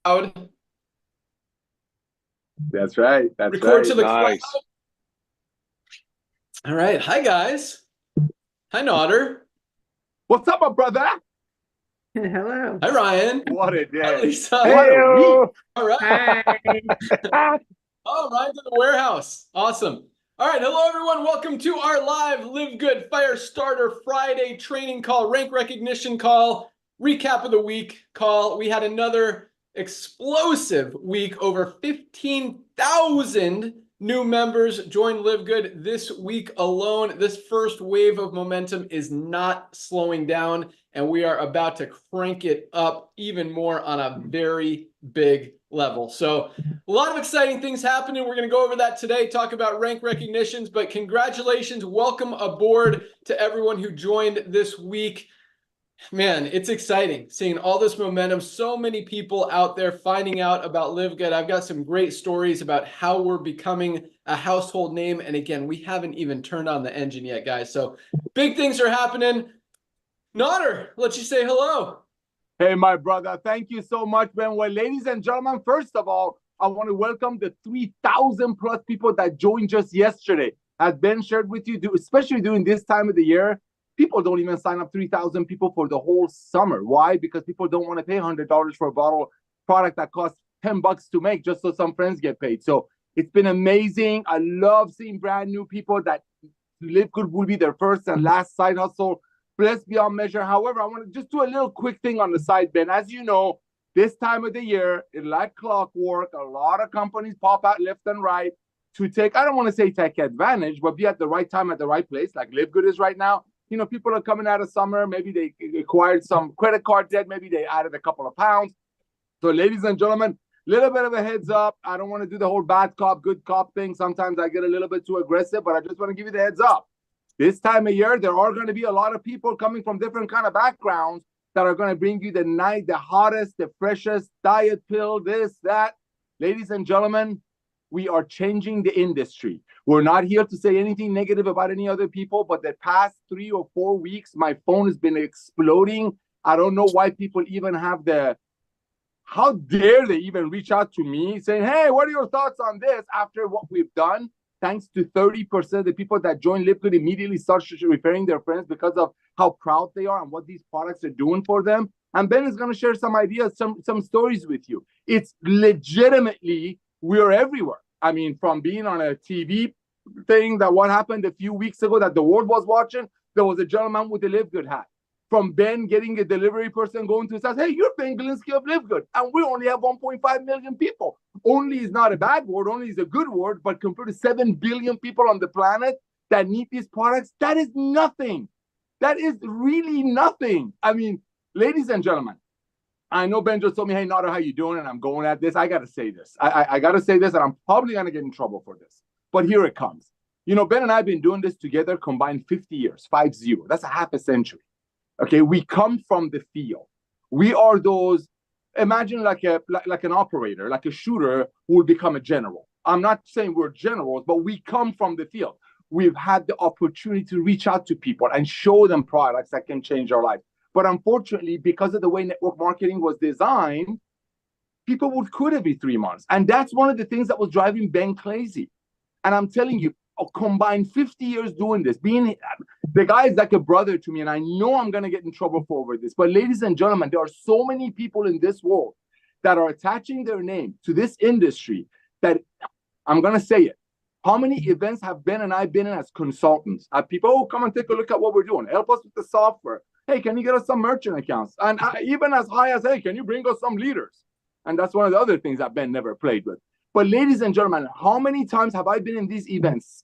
Loud. That's right. That's Record right. to the Nice. cloud. All right. Hi, guys. Hi, Nodder. What's up, my brother? Hello. Hi, Ryan. What a Hi, day. Lisa. What a week. All right. Hi. Oh, Ryan's in the warehouse. Awesome. All right. Hello, everyone. Welcome to our live LiveGood Firestarter Friday training call, rank recognition call, recap of the week call. We had another explosive week. Over 15,000 new members joined LiveGood this week alone. This first wave of momentum is not slowing down, and we are about to crank it up even more on a very big level. So a lot of exciting things happening. We're going to go over that today, talk about rank recognitions, but congratulations. Welcome aboard to everyone who joined this week. Man, it's exciting seeing all this momentum. So many people out there finding out about LiveGood. I've got some great stories about how we're becoming a household name. And again, we haven't even turned on the engine yet, guys. So big things are happening. Nodder, let you say hello. Hey, my brother. Thank you so much, Ben. Well, ladies and gentlemen, first of all, I want to welcome the 3,000 plus people that joined just yesterday. As Ben shared with you, especially during this time of the year, people don't even sign up 3,000 people for the whole summer. Why? Because people don't want to pay $100 for a bottle product that costs $10 to make just so some friends get paid. So it's been amazing. I love seeing brand new people that LiveGood will be their first and last side hustle. Blessed beyond measure. However, I want to just do a little quick thing on the side, Ben. As you know, this time of the year, like clockwork, a lot of companies pop out left and right to take, I don't want to say take advantage, but be at the right time at the right place, like LiveGood is right now. You know, people are coming out of summer. Maybe they acquired some credit card debt. Maybe they added a couple of pounds. So, ladies and gentlemen, little bit of a heads up. I don't want to do the whole bad cop, good cop thing. Sometimes I get a little bit too aggressive, but I just want to give you the heads up. This time of year, there are going to be a lot of people coming from different kind of backgrounds that are going to bring you the hottest, the freshest diet pill, this, that. Ladies and gentlemen, we are changing the industry. We're not here to say anything negative about any other people, but the past 3 or 4 weeks, my phone has been exploding. I don't know why people even have how dare they even reach out to me saying, hey, what are your thoughts on this after what we've done? Thanks to 30% of the people that join LiveGood immediately start referring their friends because of how proud they are and what these products are doing for them. And Ben is going to share some ideas, some stories with you. It's legitimately, we're everywhere. I mean, from being on a TV thing that what happened a few weeks ago that the world was watching, there was a gentleman with a LiveGood hat. From Ben getting a delivery person going to his house, hey, you're Ben Glinsky of LiveGood. And we only have 1.5 million people. Only is not a bad word, only is a good word, but compared to 7 billion people on the planet that need these products, that is nothing. That is really nothing. I mean, ladies and gentlemen, I know Ben just told me, hey, Nodder, how you doing? And I'm going at this. I got to say this. I got to say this, and I'm probably going to get in trouble for this. But here it comes. You know, Ben and I have been doing this together combined 50 years, 50. That's a half a century. Okay, we come from the field. We are those, imagine like an operator, like a shooter who will become a general. I'm not saying we're generals, but we come from the field. We've had the opportunity to reach out to people and show them products that can change our lives. But unfortunately, because of the way network marketing was designed, people would quit every 3 months. And that's one of the things that was driving Ben crazy. And I'm telling you, combined 50 years doing this, being the guy is like a brother to me, and I know I'm going to get in trouble for over this. But ladies and gentlemen, there are so many people in this world that are attaching their name to this industry that I'm going to say it. How many events have Ben and I been in as consultants? People who come and take a look at what we're doing. Help us with the software. Hey, can you get us some merchant accounts? And even as high as, hey, can you bring us some leaders? And that's one of the other things that Ben never played with. But ladies and gentlemen, how many times have I been in these events,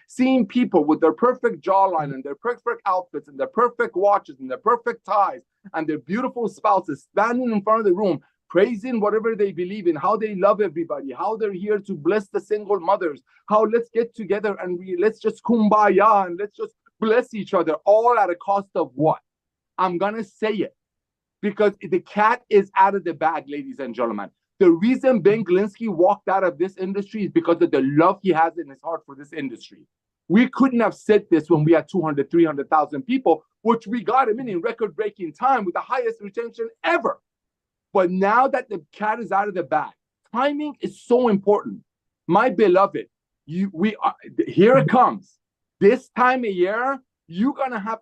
seeing people with their perfect jawline and their perfect outfits and their perfect watches and their perfect ties and their beautiful spouses standing in front of the room, praising whatever they believe in, how they love everybody, how they're here to bless the single mothers, how let's get together and let's just kumbaya and let's just bless each other, all at a cost of what? I'm going to say it because the cat is out of the bag, ladies and gentlemen. The reason Ben Glinsky walked out of this industry is because of the love he has in his heart for this industry. We couldn't have said this when we had 200, 300,000 people, which we got him in record-breaking time with the highest retention ever. But now that the cat is out of the bag, timing is so important. My beloved, here it comes. This time of year,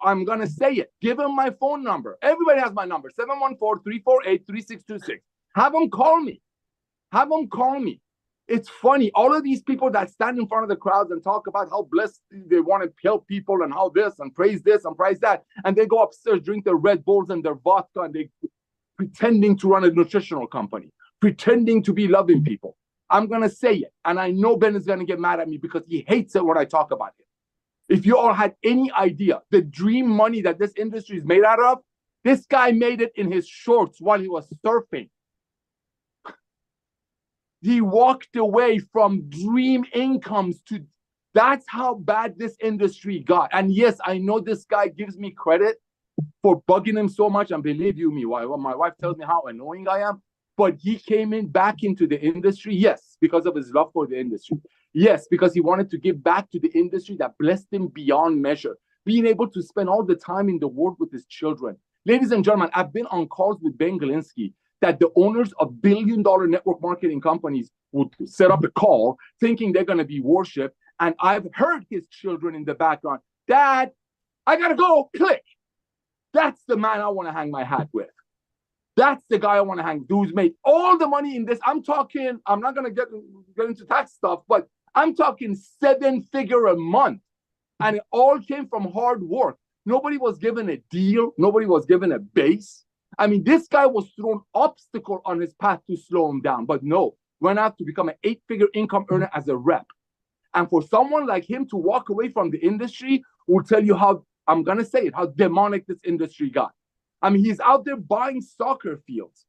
I'm gonna say it. Give him my phone number. Everybody has my number, 714-348-3626. Have them call me. Have them call me. It's funny. All of these people that stand in front of the crowds and talk about how blessed they want to help people and how this and praise that. And they go upstairs, drink their Red Bulls and their vodka, and they pretending to run a nutritional company, pretending to be loving people. I'm going to say it. And I know Ben is going to get mad at me because he hates it when I talk about it. If you all had any idea, the dream money that this industry is made out of, this guy made it in his shorts while he was surfing. He walked away from dream incomes that's how bad this industry got. And yes, I know this guy gives me credit for bugging him so much. And believe you me, my wife tells me how annoying I am. But he came back into the industry, yes, because of his love for the industry. Yes, because he wanted to give back to the industry that blessed him beyond measure. Being able to spend all the time in the world with his children. Ladies and gentlemen, I've been on calls with Ben Galinsky that the owners of billion-dollar network marketing companies would set up a call thinking they're going to be worshipped. And I've heard his children in the background, Dad, I got to go, click. That's the man I want to hang my hat with. That's the guy I want to hang, who's made all the money in this. I'm talking, I'm not going to get into tax stuff, but I'm talking 7-figure a month. And it all came from hard work. Nobody was given a deal. Nobody was given a base. I mean, this guy was thrown obstacle on his path to slow him down, but no, went out to become an 8-figure income earner as a rep. And for someone like him to walk away from the industry will tell you how, I'm going to say it, how demonic this industry got. I mean, he's out there buying soccer fields,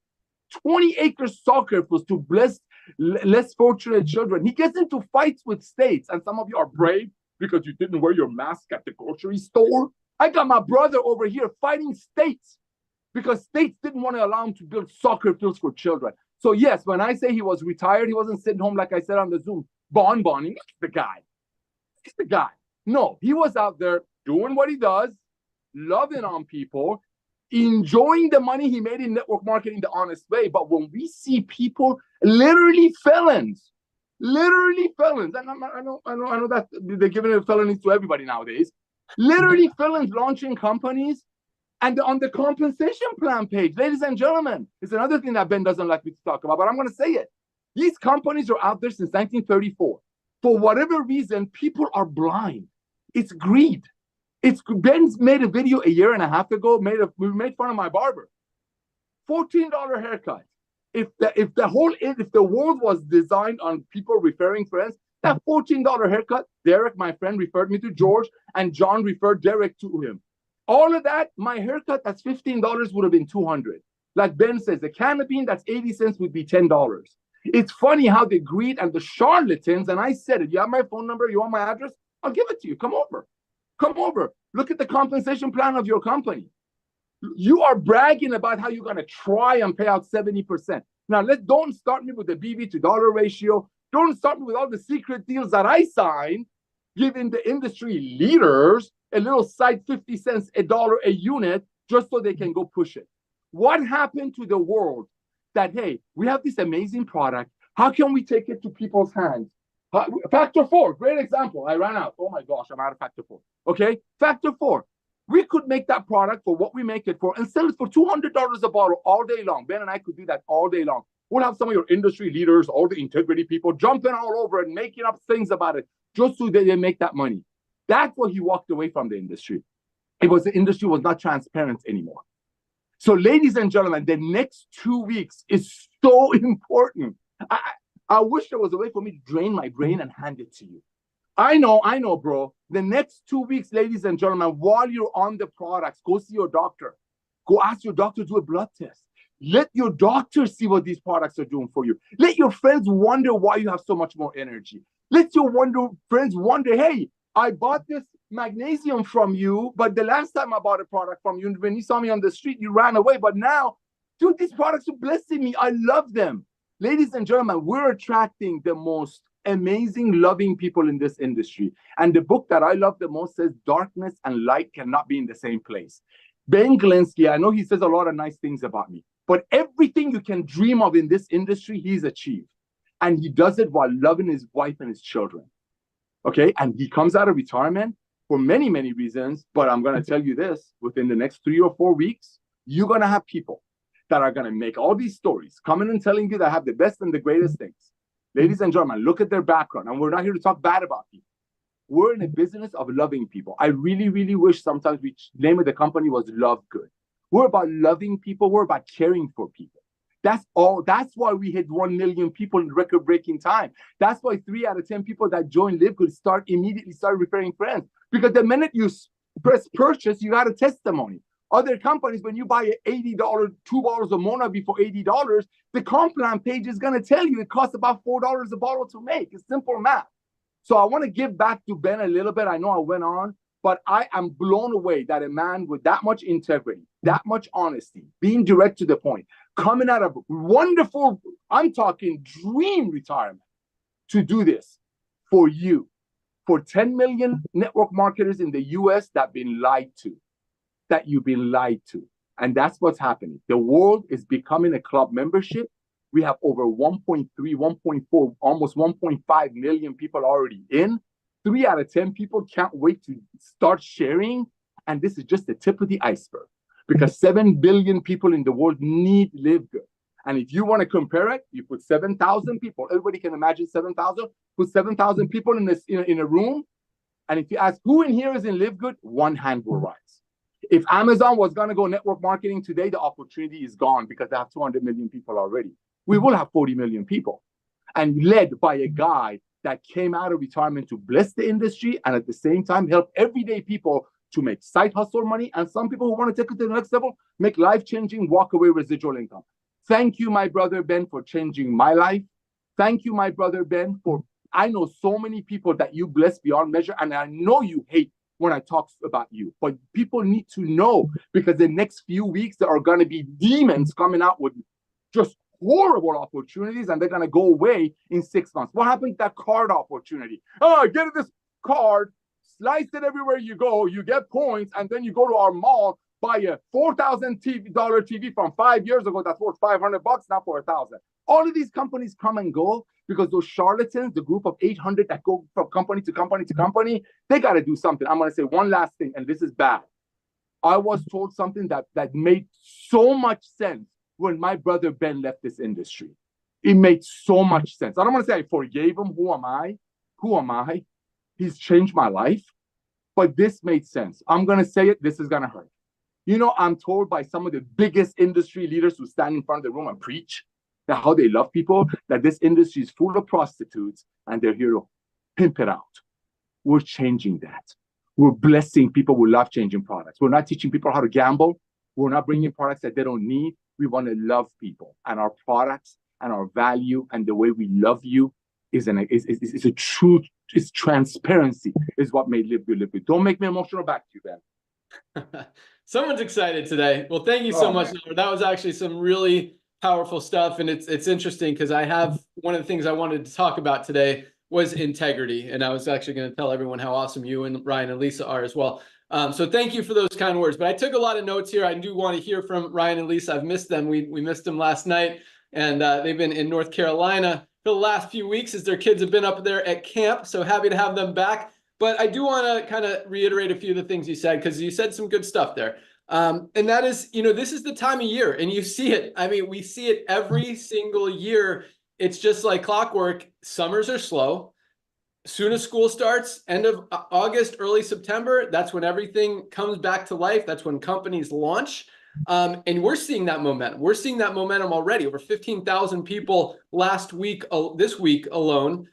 20-acre soccer fields to bless less fortunate children. He gets into fights with states, and some of you are brave because you didn't wear your mask at the grocery store. I got my brother over here fighting states because states didn't want to allow him to build soccer fields for children. So yes, when I say he was retired, he wasn't sitting home, like I said on the Zoom, bonboning. Look at the guy. Look at the guy. No, he was out there doing what he does, loving on people, enjoying the money he made in network marketing the honest way. But when we see people, literally felons, and I know that they're giving felonies to everybody nowadays, literally felons launching companies, and on the compensation plan page, ladies and gentlemen, it's another thing that Ben doesn't like me to talk about, but I'm going to say it. These companies are out there since 1934. For whatever reason, people are blind. It's greed. Ben's made a video a year and a half ago. We made fun of my barber. $14 haircut. If the world was designed on people referring friends, that $14 haircut, Derek, my friend, referred me to George, and John referred Derek to him. All of that, my haircut that's $15 would have been $200. Like Ben says, the canopy that's 80 cents would be $10. It's funny how the greed and the charlatans, and I said it, you have my phone number, you want my address? I'll give it to you. Come over. Come over. Look at the compensation plan of your company. You are bragging about how you're going to try and pay out 70%. Now, don't start me with the BB to dollar ratio. Don't start me with all the secret deals that I signed, giving the industry leaders a little side 50 cents, $1 a unit, just so they can go push it. What happened to the world that, hey, we have this amazing product. How can we take it to people's hands? Factor 4, great example. I ran out. Oh my gosh, I'm out of factor 4. Okay, factor 4. We could make that product for what we make it for and sell it for $200 a bottle all day long. Ben and I could do that all day long. We'll have some of your industry leaders, all the integrity people jumping all over and making up things about it just so that they make that money. That's what he walked away from the industry. The industry was not transparent anymore. So ladies and gentlemen, the next 2 weeks is so important. I wish there was a way for me to drain my brain and hand it to you. I know, bro. The next 2 weeks, ladies and gentlemen, while you're on the products, go see your doctor. Go ask your doctor to do a blood test. Let your doctor see what these products are doing for you. Let your friends wonder why you have so much more energy. Let your friends wonder, hey, I bought this magnesium from you, but the last time I bought a product from you, when you saw me on the street, you ran away. But now, dude, these products are blessing me. I love them. Ladies and gentlemen, we're attracting the most amazing, loving people in this industry. And the book that I love the most says darkness and light cannot be in the same place. Ben Galinsky, I know he says a lot of nice things about me. But everything you can dream of in this industry, he's achieved. And he does it while loving his wife and his children. Okay? And he comes out of retirement for many, many reasons. But I'm going to tell you this, within the next 3 or 4 weeks, you're going to have people that are going to make all these stories coming and telling you that have the best and the greatest things. Ladies and gentlemen, look at their background. And we're not here to talk bad about people. We're in the business of loving people. I really, really wish sometimes the name of the company was LiveGood. We're about loving people. We're about caring for people. That's all. That's why we hit 1 million people in record-breaking time. That's why 3 out of 10 people that join LiveGood immediately start referring friends. Because the minute you press purchase, you got a testimony. Other companies, when you buy an $80, 2 bottles of Monavi for $80, the comp plan page is going to tell you it costs about $4 a bottle to make. It's simple math. So I want to give back to Ben a little bit. I know I went on, but I am blown away that a man with that much integrity, that much honesty, being direct to the point, coming out of wonderful, I'm talking dream retirement, to do this for you, for 10 million network marketers in the US that have been lied to, that you've been lied to. And that's what's happening. The world is becoming a club membership. We have over 1.3, 1.4, almost 1.5 million people already in. 3 out of 10 people can't wait to start sharing. And this is just the tip of the iceberg, because 7 billion people in the world need LiveGood. And if you want to compare it, you put 7,000 people. Everybody can imagine 7,000. Put 7,000 people in a room. And if you ask who in here is in LiveGood, one hand will rise. If Amazon was going to go network marketing today, the opportunity is gone because they have 200 million people already. We will have 40 million people, and led by a guy that came out of retirement to bless the industry and at the same time help everyday people to make side hustle money. And some people who want to take it to the next level, make life-changing walk-away residual income. Thank you, my brother Ben, for changing my life. Thank you, my brother Ben, for I know so many people that you bless beyond measure, and I know you hate when I talk about you, but people need to know, because the next few weeks there are going to be demons coming out with just horrible opportunities, and they're going to go away in 6 months. What happened to that card opportunity? Oh, get this card, slice it everywhere you go, you get points, and then you go to our mall, buy a $4,000 TV from 5 years ago that's worth $500, now for $1,000. All of these companies come and go because those charlatans, the group of 800 that go from company to company to company, they got to do something. I'm going to say one last thing, and this is bad. I was told something that made so much sense when my brother Ben left this industry. It made so much sense. I don't want to say I forgave him. Who am I? Who am I? He's changed my life. But this made sense. I'm going to say it. This is going to hurt. You know, I'm told by some of the biggest industry leaders who stand in front of the room and preach that how they love people, that this industry is full of prostitutes and they're here to pimp it out. We're changing that. We're blessing people with life-changing products. We're not teaching people how to gamble. We're not bringing products that they don't need. We want to love people, and our products and our value and the way we love you is a truth. It's transparency is what made LiveGood LiveGood. Don't make me emotional. Back to you, Ben. Someone's excited today. Well, thank you so much. That was actually some really powerful stuff. And it's interesting because I have one of the things I wanted to talk about today was integrity. And I was actually going to tell everyone how awesome you and Ryan and Lisa are as well. So thank you for those kind words. But I took a lot of notes here. I do want to hear from Ryan and Lisa. I've missed them. We missed them last night. And they've been in North Carolina for the last few weeks as their kids have been up there at camp. So happy to have them back. But I do want to kind of reiterate a few of the things you said, because you said some good stuff there. And that is, you know, this is the time of year and you see it. I mean, we see it every single year. It's just like clockwork. Summers are slow. Soon as school starts, end of August, early September, that's when everything comes back to life. That's when companies launch. And we're seeing that momentum. We're seeing that momentum already. Over 15,000 people last week, this week alone.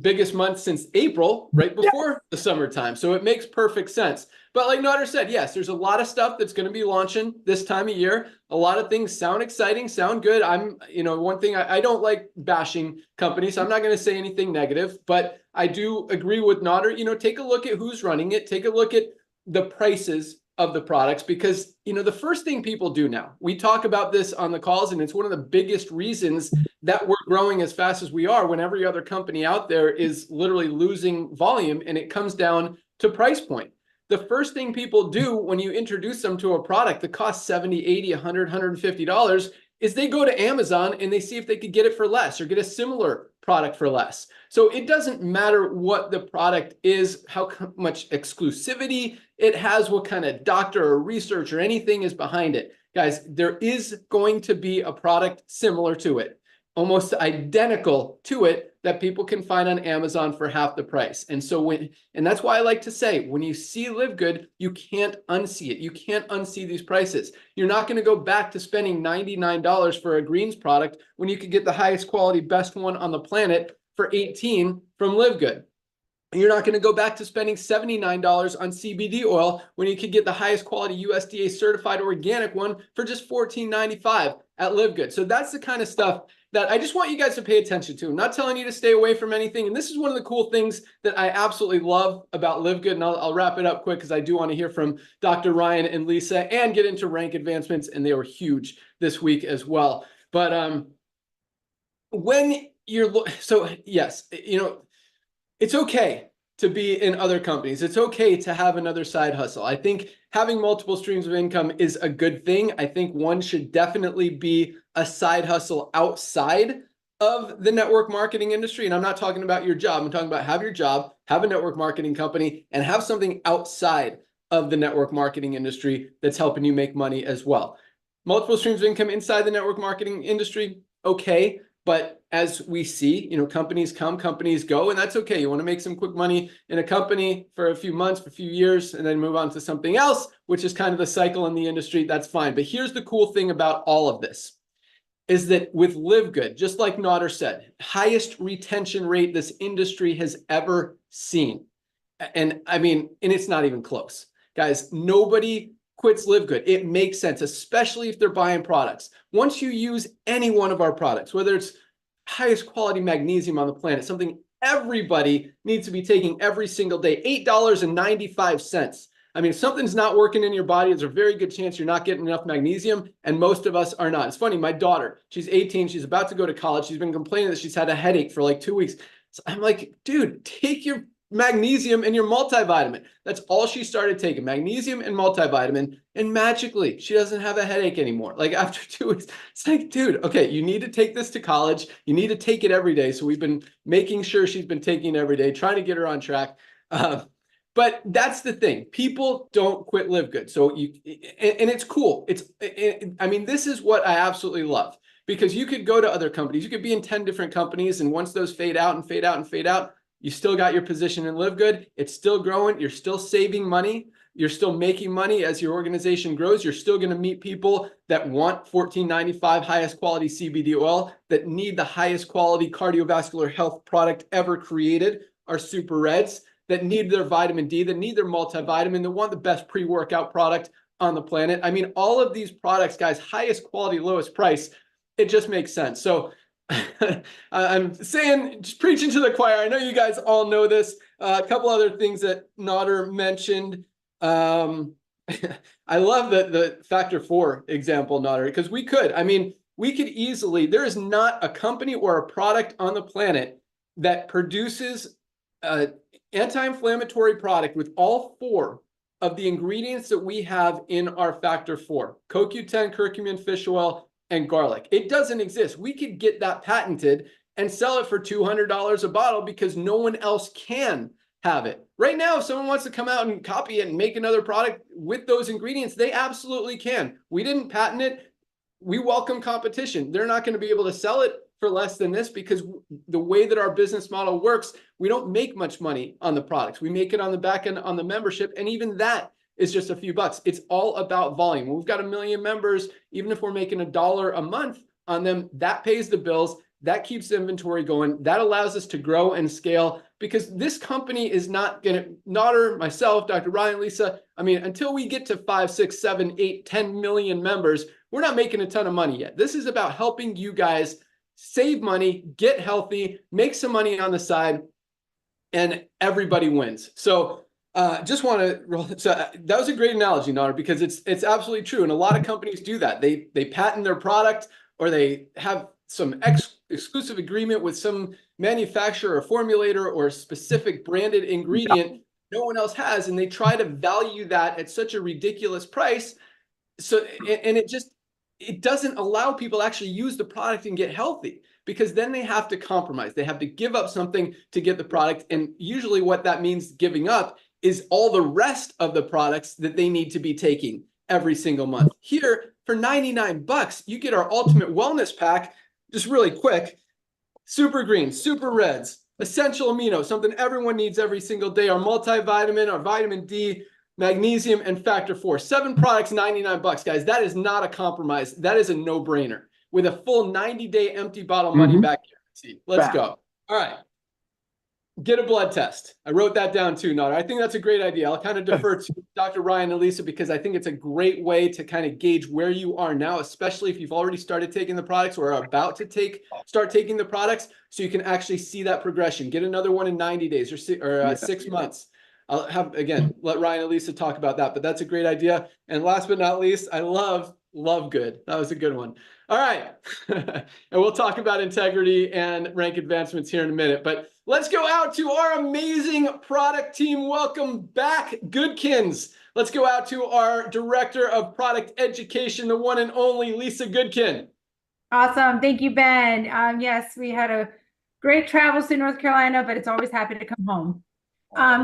Biggest month since April, right before the summertime. So it makes perfect sense. But like Nader said, yes, there's a lot of stuff that's going to be launching this time of year. A lot of things sound exciting, sound good. One thing I don't like bashing companies. So I'm not going to say anything negative, but I do agree with Nader. Take a look at who's running it. Take a look at the prices of the products, because, the first thing people do now, we talk about this on the calls, and it's one of the biggest reasons that we're growing as fast as we are when every other company out there is literally losing volume, and it comes down to price point. the first thing people do when you introduce them to a product that costs $70, $80, $100, $150 is they go to Amazon and they see if they could get it for less or get a similar product for less. So it doesn't matter what the product is, how much exclusivity it has, what kind of doctor or research or anything is behind it. Guys, there is going to be a product similar to it, almost identical to it, that people can find on Amazon for half the price. And so and that's why I like to say, when you see LiveGood, you can't unsee it. You can't unsee these prices. You're not going to go back to spending $99 for a greens product when you could get the highest quality, best one on the planet for $18 from LiveGood. You're not going to go back to spending $79 on CBD oil when you could get the highest quality USDA certified organic one for just $14.95 at LiveGood. So that's the kind of stuff that I just want you guys to pay attention to. I'm not telling you to stay away from anything. And this is one of the cool things that I absolutely love about LiveGood. And I'll wrap it up quick because I do want to hear from Dr. Ryan and Lisa and get into rank advancements. And they were huge this week as well. But when you're, so yes, it's okay to be in other companies. It's okay to have another side hustle. I think having multiple streams of income is a good thing. I think one should definitely be a side hustle outside of the network marketing industry. And I'm not talking about your job. I'm talking about have your job, have a network marketing company, and have something outside of the network marketing industry that's helping you make money as well. Multiple streams of income inside the network marketing industry, okay. But as we see, companies come, companies go, and that's okay. You want to make some quick money in a company for a few months, for a few years, and then move on to something else, which is kind of the cycle in the industry. That's fine. But here's the cool thing about all of this is that with LiveGood, just like Nader said, highest retention rate this industry has ever seen. And I mean, and it's not even close. Guys, nobody quits LiveGood. It makes sense, especially if they're buying products. Once you use any one of our products, whether it's highest quality magnesium on the planet, something everybody needs to be taking every single day, $8.95. I mean, if something's not working in your body, there's a very good chance you're not getting enough magnesium, and most of us are not. It's funny, my daughter, she's 18, she's about to go to college. She's been complaining that she's had a headache for like 2 weeks. So I'm like, dude, take your magnesium and your multivitamin. That's all she started taking, magnesium and multivitamin, and magically she doesn't have a headache anymore. Like after 2 weeks, it's like, dude, okay, you need to take this to college. You need to take it every day. So we've been making sure she's been taking it every day, trying to get her on track. But that's the thing. People don't quit LiveGood. So and it's cool. I mean, this is what I absolutely love, because you could go to other companies. You could be in 10 different companies, and once those fade out and fade out and fade out, you still got your position in LiveGood. It's still growing. You're still saving money. You're still making money as your organization grows. You're still going to meet people that want $14.95 highest quality CBD oil, that need the highest quality cardiovascular health product ever created, our Super Reds, that need their vitamin D, that need their multivitamin, that want the best pre-workout product on the planet. I mean, all of these products, guys, highest quality, lowest price, it just makes sense. So I'm saying, just preaching to the choir. I know you guys all know this. A couple other things that Nader mentioned. I love the factor 4 example, Nader, because we could easily, there is not a company or a product on the planet that produces an anti-inflammatory product with all 4 of the ingredients that we have in our factor 4, CoQ10, curcumin, fish oil, and garlic. It doesn't exist. We could get that patented and sell it for $200 a bottle because no one else can have it. Right now, if someone wants to come out and copy it and make another product with those ingredients, they absolutely can. We didn't patent it. We welcome competition. They're not going to be able to sell it for less than this because the way that our business model works, we don't make much money on the products. We make it on the back end on the membership, and even that is just a few bucks. It's all about volume. We've got 1 million members. Even if we're making $1 a month on them, that pays the bills. That keeps the inventory going. That allows us to grow and scale, because this company is not going to, Nader, myself, Dr. Ryan, Lisa, I mean, until we get to 5, 6, 7, 8, 10 million members, we're not making a ton of money yet. This is about helping you guys save money, get healthy, make some money on the side, and everybody wins. So just want to, so that was a great analogy, Nader, because it's absolutely true. And a lot of companies do that. They patent their product, or they have some exclusive agreement with some manufacturer or formulator or specific branded ingredient, no one else has, and they try to value that at such a ridiculous price. So, and it doesn't allow people to actually use the product and get healthy, because then they have to compromise. They have to give up something to get the product. And usually what that means giving up is all the rest of the products that they need to be taking every single month. Here, for 99 bucks, you get our ultimate wellness pack, just really quick. Super greens, super reds, essential amino, something everyone needs every single day, our multivitamin, our vitamin D, magnesium, and factor 4. 7 products, 99 bucks, guys. That is not a compromise. That is a no-brainer with a full 90-day empty bottle money back guarantee. Let's go. All right. Get a blood test. I wrote that down too, Nada. I think that's a great idea. I'll kind of defer to Dr. Ryan and Lisa, because I think it's a great way to kind of gauge where you are now, especially if you've already started taking the products or are about to start taking the products, so you can actually see that progression. Get another one in 90 days or 6 months. I'll have, again, let Ryan and Lisa talk about that, but that's a great idea. And last but not least, I love LiveGood. That was a good one. All right. And we'll talk about integrity and rank advancements here in a minute, but let's go out to our amazing product team. Welcome back, Goodkins. Let's go out to our Director of Product Education, the one and only Lisa Goodkin. Awesome. Thank you, Ben. Yes, we had a great travels to North Carolina, but it's always happy to come home.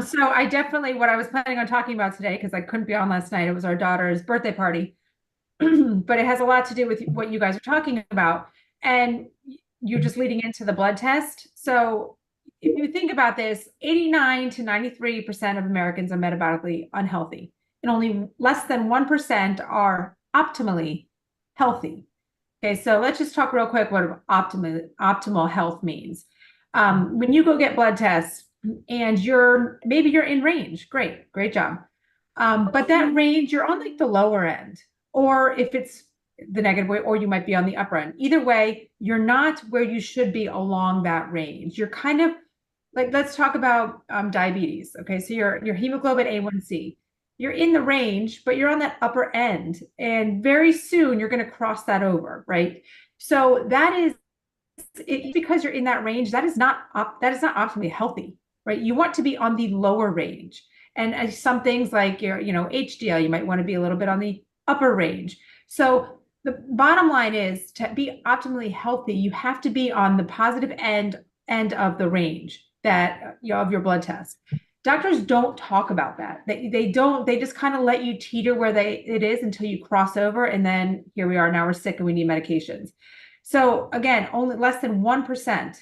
So I definitely, what I was planning on talking about today, because I couldn't be on last night, it was our daughter's birthday party. But it has a lot to do with what you guys are talking about. And you're just leading into the blood test. So if you think about this, 89 to 93% of Americans are metabolically unhealthy, and only less than 1% are optimally healthy. Okay, so let's just talk real quick what optimal health means. When you go get blood tests and maybe you're in range, great job. But that range, you're on like the lower end, or if it's the negative way, or you might be on the upper end. Either way, you're not where you should be along that range. You're kind of like, let's talk about diabetes. Okay, so your hemoglobin A1C, you're in the range, but you're on that upper end, and very soon you're going to cross that over, right? So because you're in that range, that is not optimally healthy, right? You want to be on the lower range. And some things like your, HDL, you might want to be a little bit on the upper range. So the bottom line is, to be optimally healthy, you have to be on the positive end of the range that of your blood test. Doctors don't talk about that. They just kind of let you teeter where it is until you cross over, and then here we are, now we're sick and we need medications. So again, only less than 1%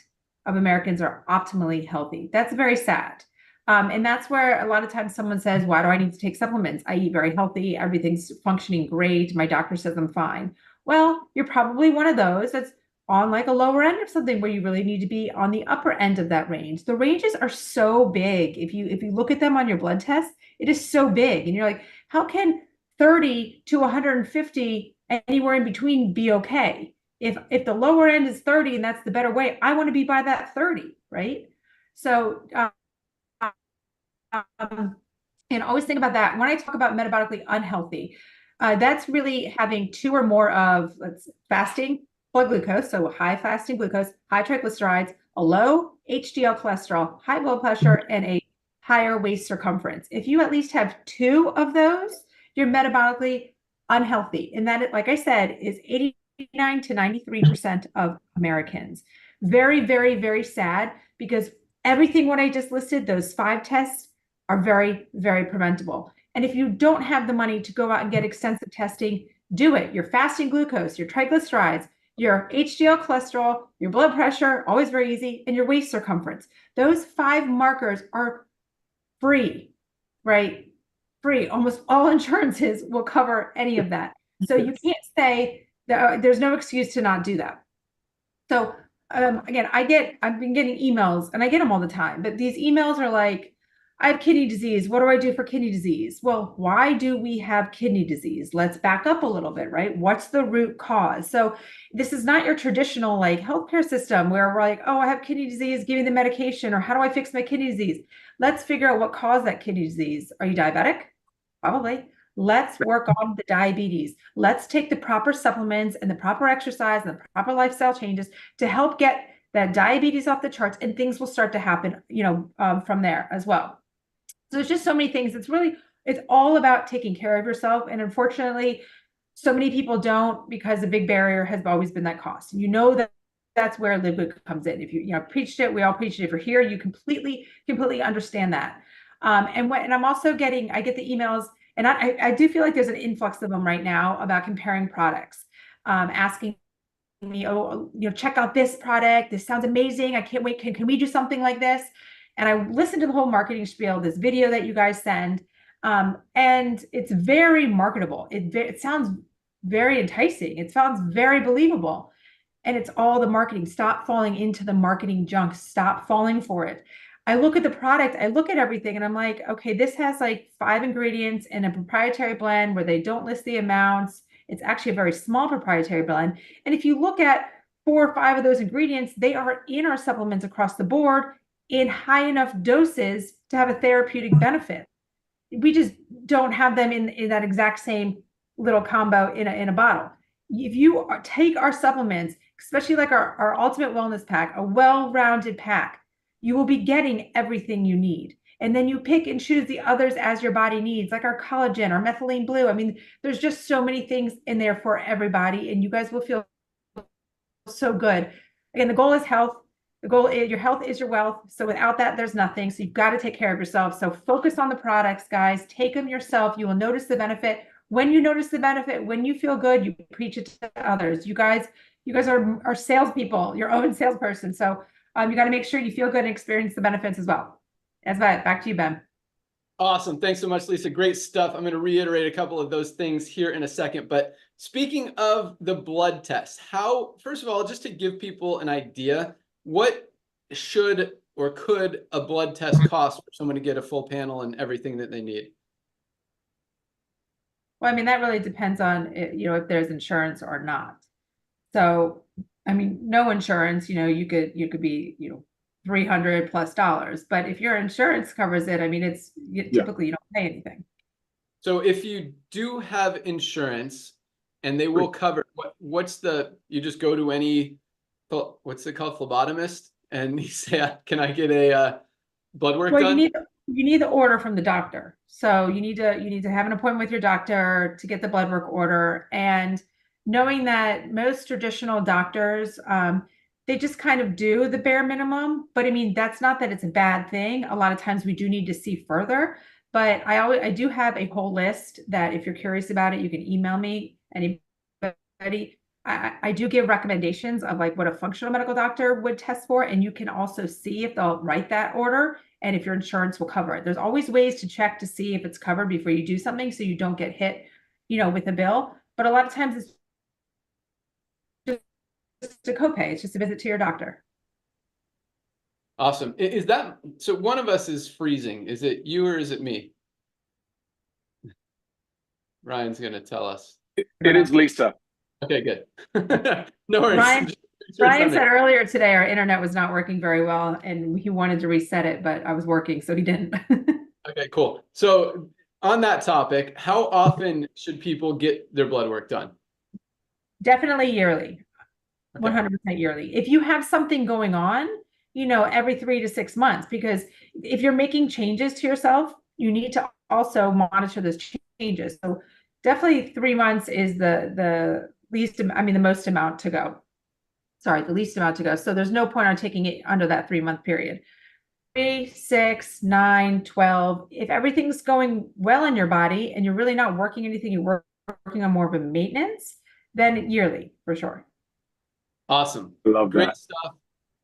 of Americans are optimally healthy. That's very sad. And that's where a lot of times someone says, why do I need to take supplements? I eat very healthy. Everything's functioning great. My doctor says I'm fine. Well, you're probably one of those that's on like a lower end of something where you really need to be on the upper end of that range. The ranges are so big. If you look at them on your blood test, it is so big. And you're like, how can 30 to 150 anywhere in between be okay? If the lower end is 30 and that's the better way, I want to be by that 30, right? So, and always think about that. When I talk about metabolically unhealthy, that's really having 2 or more of fasting blood glucose, so high fasting glucose, high triglycerides, a low HDL cholesterol, high blood pressure, and a higher waist circumference. If you at least have 2 of those, you're metabolically unhealthy. And that, like I said, is 89 to 93% of Americans. Very, very, very sad, because everything what I just listed, those 5 tests, are very, very preventable. And if you don't have the money to go out and get extensive testing, do it. Your fasting glucose, your triglycerides, your HDL cholesterol, your blood pressure, always very easy, and your waist circumference. Those 5 markers are free, right? Free. Almost all insurances will cover any of that. So you can't say that there's no excuse to not do that. So again, I've been getting emails, and I get them all the time, but these emails are like, I have kidney disease. What do I do for kidney disease? Well, why do we have kidney disease? Let's back up a little bit, right? What's the root cause? So this is not your traditional like healthcare system where we're like, oh, I have kidney disease, give me the medication, or how do I fix my kidney disease? Let's figure out what caused that kidney disease. Are you diabetic? Probably. Let's work on the diabetes. Let's take the proper supplements and the proper exercise and the proper lifestyle changes to help get that diabetes off the charts, and things will start to happen, from there as well. there's just so many things. It's all about taking care of yourself. And unfortunately, so many people don't, because the big barrier has always been that cost. You know that that's where LiveGood comes in. If you preached it, we all preached it. If you're here, you completely understand that. And I'm also I get the emails, and I do feel like there's an influx of them right now about comparing products, asking me, oh, check out this product. This sounds amazing. I can't wait. Can we do something like this? And I listened to the whole marketing spiel, this video that you guys send, and it's very marketable. It sounds very enticing. It sounds very believable. And it's all the marketing. Stop falling into the marketing junk. Stop falling for it. I look at the product, I look at everything, and I'm like, okay, this has like 5 ingredients in a proprietary blend where they don't list the amounts. It's actually a very small proprietary blend. And if you look at 4 or 5 of those ingredients, they are in our supplements across the board in high enough doses to have a therapeutic benefit. We just don't have them in that exact same little combo in a bottle. If you take our supplements, especially like our Ultimate Wellness Pack, a well-rounded pack, you will be getting everything you need. And then you pick and choose the others as your body needs, like our collagen, our methylene blue. I mean, there's just so many things in there for everybody, and you guys will feel so good. Again, the goal is health. The goal is your health is your wealth. So without that, there's nothing. So you've got to take care of yourself. So focus on the products, guys. Take them yourself. You will notice the benefit. When you notice the benefit, when you feel good, you preach it to others. You guys are salespeople, your own salesperson. So you got to make sure you feel good and experience the benefits as well. That's it. Back to you, Ben. Awesome. Thanks so much, Lisa. Great stuff. I'm going to reiterate a couple of those things here in a second. But speaking of the blood test, first of all, just to give people an idea, what should or could a blood test cost for someone to get a full panel and everything that they need? Well, I mean, that really depends on, if there's insurance or not. So, I mean, no insurance, you could be, $300 plus, but if your insurance covers it, I mean, typically you don't pay anything. So if you do have insurance and they will cover, you just go to any, what's it called, phlebotomist, and you say, can I get a blood work done? You need the order from the doctor. So you need to have an appointment with your doctor to get the blood work order. And knowing that most traditional doctors, they just kind of do the bare minimum. But I mean, that's not that it's a bad thing. A lot of times we do need to see further. But I do have a whole list that if you're curious about it, you can email me. Anybody. I do give recommendations of like what a functional medical doctor would test for. And you can also see if they'll write that order and if your insurance will cover it. There's always ways to check to see if it's covered before you do something so you don't get hit, with a bill. But a lot of times it's just a copay. It's just a visit to your doctor. Awesome. So one of us is freezing. Is it you or is it me? Ryan's going to tell us. It is Lisa. Okay, good. No worries. Ryan said earlier today our internet was not working very well and he wanted to reset it, but I was working, so he didn't. Okay, cool. So on that topic, how often should people get their blood work done? Definitely yearly. 100% yearly. If you have something going on, every 3 to 6 months, because if you're making changes to yourself, you need to also monitor those changes. So definitely 3 months is the least, the most amount to go. Sorry, the least amount to go. So there's no point on taking it under that 3-month period. 3, 6, 9, 12. If everything's going well in your body and you're really not working anything, you're working on more of a maintenance, then yearly for sure. Awesome. Love Great that stuff.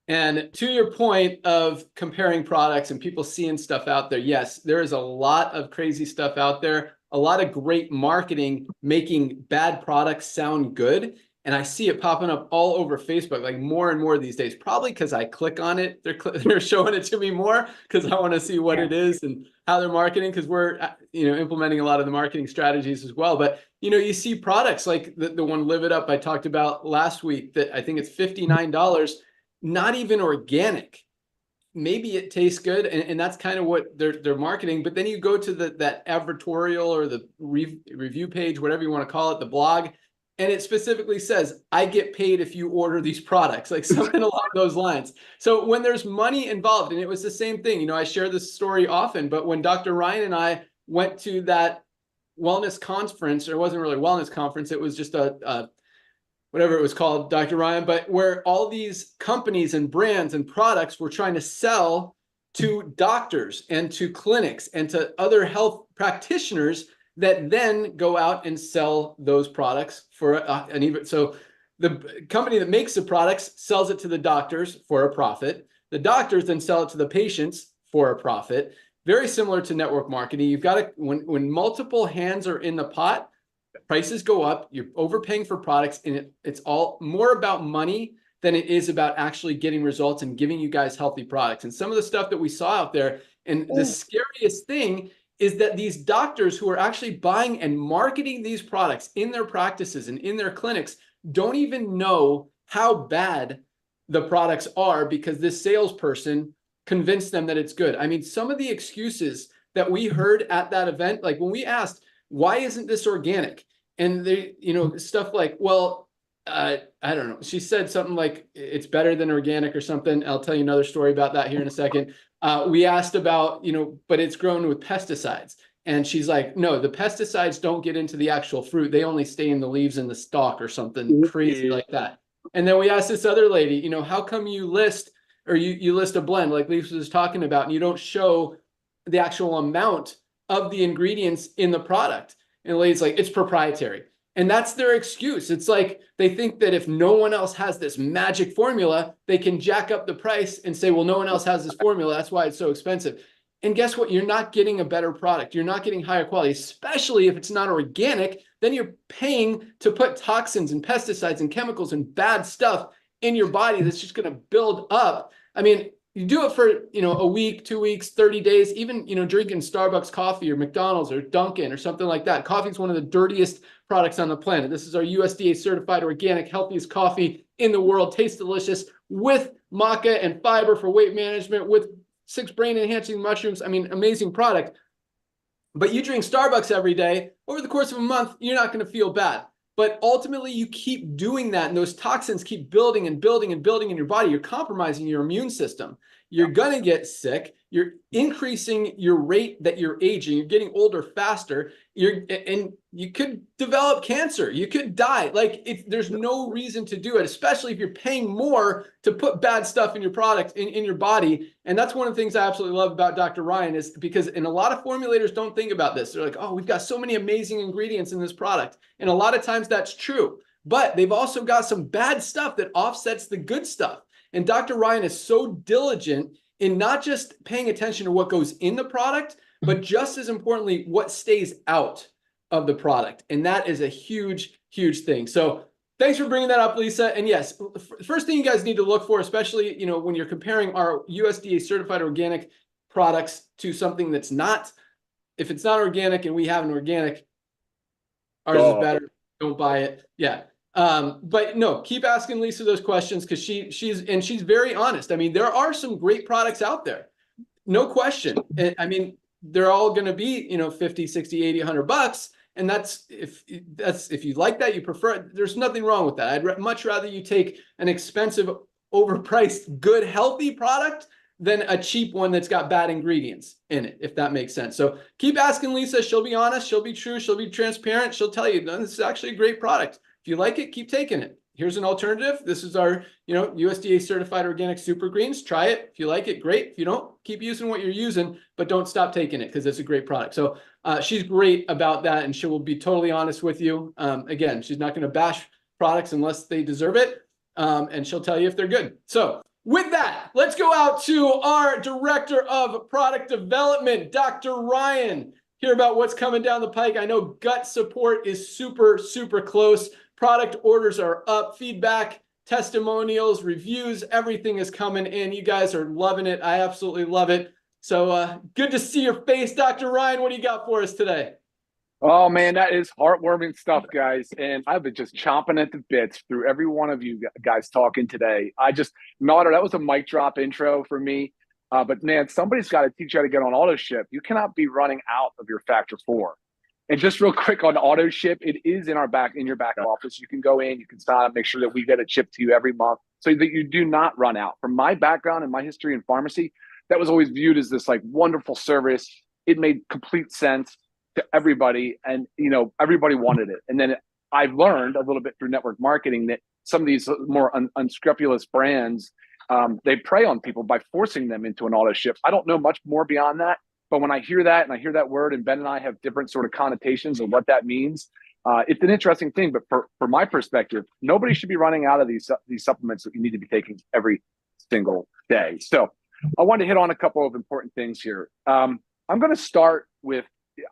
And to your point of comparing products and people seeing stuff out there, yes, there is a lot of crazy stuff out there, a lot of great marketing making bad products sound good. And I see it popping up all over Facebook, like more and more these days, probably because I click on it. They're showing it to me more because I want to see what it is and how they're marketing, because we're, implementing a lot of the marketing strategies as well. But, you see products like the one Live It Up I talked about last week that I think it's $59, not even organic. Maybe it tastes good, and that's kind of what they're marketing. But then you go to that advertorial or the review page, whatever you want to call it, the blog, and it specifically says, I get paid if you order these products, like something along those lines. So when there's money involved, and it was the same thing, you know, I share this story often, but when Dr. Ryan and I went to that wellness conference, or it wasn't really a wellness conference, it was just a whatever it was called, Dr. Ryan, but where all these companies and brands and products were trying to sell to doctors and to clinics and to other health practitioners that then go out and sell those products for an even. So the company that makes the products sells it to the doctors for a profit. The doctors then sell it to the patients for a profit. Very similar to network marketing. You've got to, when multiple hands are in the pot, prices go up, you're overpaying for products, and it's all more about money than it is about actually getting results and giving you guys healthy products. And some of the stuff that we saw out there, and the scariest thing is that these doctors who are actually buying and marketing these products in their practices and in their clinics don't even know how bad the products are because this salesperson convinced them that it's good. I mean, some of the excuses that we heard at that event, like when we asked, why isn't this organic? And they, you know, stuff like, well, I don't know. She said something like it's better than organic or something. I'll tell you another story about that here in a second. We asked about, you know, but it's grown with pesticides. And she's like, no, the pesticides don't get into the actual fruit. They only stay in the leaves and the stalk or something crazy like that. And then we asked this other lady, you know, how come you list, or you list a blend like Lisa was talking about, and you don't show the actual amount of the ingredients in the product? And the lady's like, it's proprietary. And that's their excuse. It's like they think that if no one else has this magic formula, they can jack up the price and say, well, no one else has this formula. That's why it's so expensive. And guess what? You're not getting a better product. You're not getting higher quality, especially if it's not organic. Then you're paying to put toxins and pesticides and chemicals and bad stuff in your body that's just going to build up. I mean, you do it for, you know, a week, 2 weeks, 30 days, even, you know, drinking Starbucks coffee or McDonald's or Dunkin' or something like that. Coffee is one of the dirtiest products on the planet. This is our USDA certified organic, healthiest coffee in the world. Tastes delicious with maca and fiber for weight management, with 6 brain enhancing mushrooms. I mean, amazing product. But you drink Starbucks every day, over the course of a month, you're not going to feel bad. But ultimately, you keep doing that, and those toxins keep building and building and building in your body. You're compromising your immune system. You're going to get sick. You're increasing your rate that you're aging. You're getting older faster. And you could develop cancer. You could die. Like, there's no reason to do it, especially if you're paying more to put bad stuff in your product, in your body. And that's one of the things I absolutely love about Dr. Ryan, is because, and a lot of formulators don't think about this. They're like, oh, we've got so many amazing ingredients in this product. And a lot of times that's true, but they've also got some bad stuff that offsets the good stuff. And Dr. Ryan is so diligent in not just paying attention to what goes in the product, but just as importantly, what stays out of the product. And that is a huge, huge thing. So thanks for bringing that up, Lisa. And yes, first thing you guys need to look for, especially, you know, when you're comparing our USDA certified organic products to something that's not, if it's not organic and we have an organic, ours is better, don't buy it. Yeah. But no, keep asking Lisa those questions, because she's very honest. I mean, there are some great products out there, no question. I mean, they're all going to be, you know, 50, 60, 80, $100. And that's if you like that, you prefer it, there's nothing wrong with that. I'd much rather you take an expensive, overpriced, good, healthy product than a cheap one that's got bad ingredients in it, if that makes sense. So keep asking Lisa. She'll be honest. She'll be true. She'll be transparent. She'll tell you, no, this is actually a great product. If you like it, keep taking it. Here's an alternative. This is our, you know, USDA certified organic super greens. Try it. If you like it, great. If you don't, keep using what you're using, but don't stop taking it, because it's a great product. So she's great about that, and she will be totally honest with you. Again, she's not going to bash products unless they deserve it, and she'll tell you if they're good. So with that, let's go out to our Director of Product Development, Dr. Ryan, hear about what's coming down the pike. I know gut support is super, super close. Product orders are up, feedback, testimonials, reviews, everything is coming in. You guys are loving it. I absolutely love it. So good to see your face, Dr. Ryan. What do you got for us today? Oh, man, that is heartwarming stuff, guys. And I've been just chomping at the bits through every one of you guys talking today. I just nodded. That was a mic drop intro for me. But, man, somebody's got to teach you how to get on auto ship. You cannot be running out of your factor 4. And just real quick on auto ship, it is in your back office. You can go in, you can sign up, make sure that we get it shipped to you every month so that you do not run out. From my background and my history in pharmacy, that was always viewed as this like wonderful service. It made complete sense to everybody, and everybody wanted it. And then I've learned a little bit through network marketing that some of these more unscrupulous brands, they prey on people by forcing them into an auto ship. I don't know much more beyond that. But when I hear that, and I hear that word, and Ben and I have different sort of connotations of what that means, it's an interesting thing. But from my perspective, nobody should be running out of these supplements that you need to be taking every single day. So I want to hit on a couple of important things here. I'm going to start with,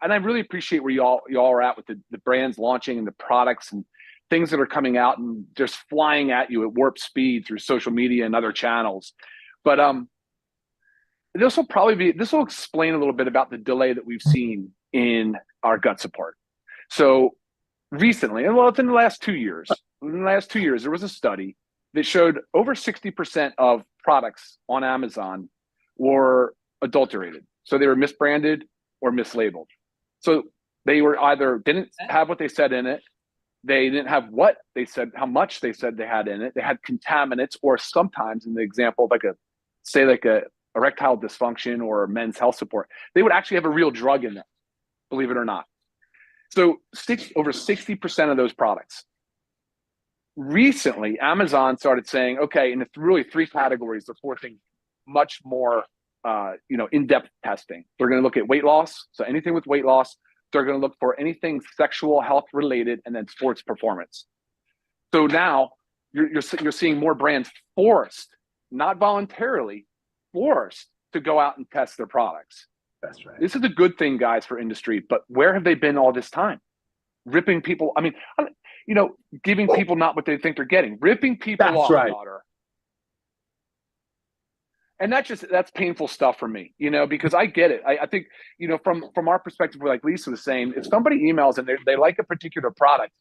and I really appreciate where y'all are at with the brands launching and the products and things that are coming out and just flying at you at warp speed through social media and other channels. But this will explain a little bit about the delay that we've seen in our gut support. So recently, and well, it's in the last 2 years. In the last 2 years, there was a study that showed over 60% of products on Amazon were adulterated. So they were misbranded or mislabeled. So they were either didn't have what they said in it, they didn't have what they said, how much they said they had in it, they had contaminants, or sometimes in the example, like a erectile dysfunction or men's health support, they would actually have a real drug in them, believe it or not. So over 60% of those products. Recently, Amazon started saying, okay, and it's really 3 categories, they're forcing much more in-depth testing. They're going to look at weight loss, so anything with weight loss. They're going to look for anything sexual health related, and then sports performance. So now you're seeing more brands forced, not voluntarily, forced to go out and test their products. That's right. This is a good thing, guys, for industry, but where have they been all this time? Ripping people, giving people not what they think they're getting, ripping people off, right. daughter. And that's painful stuff for me, because I get it. I think, from our perspective, we're like Lisa was saying, if somebody emails and they like a particular product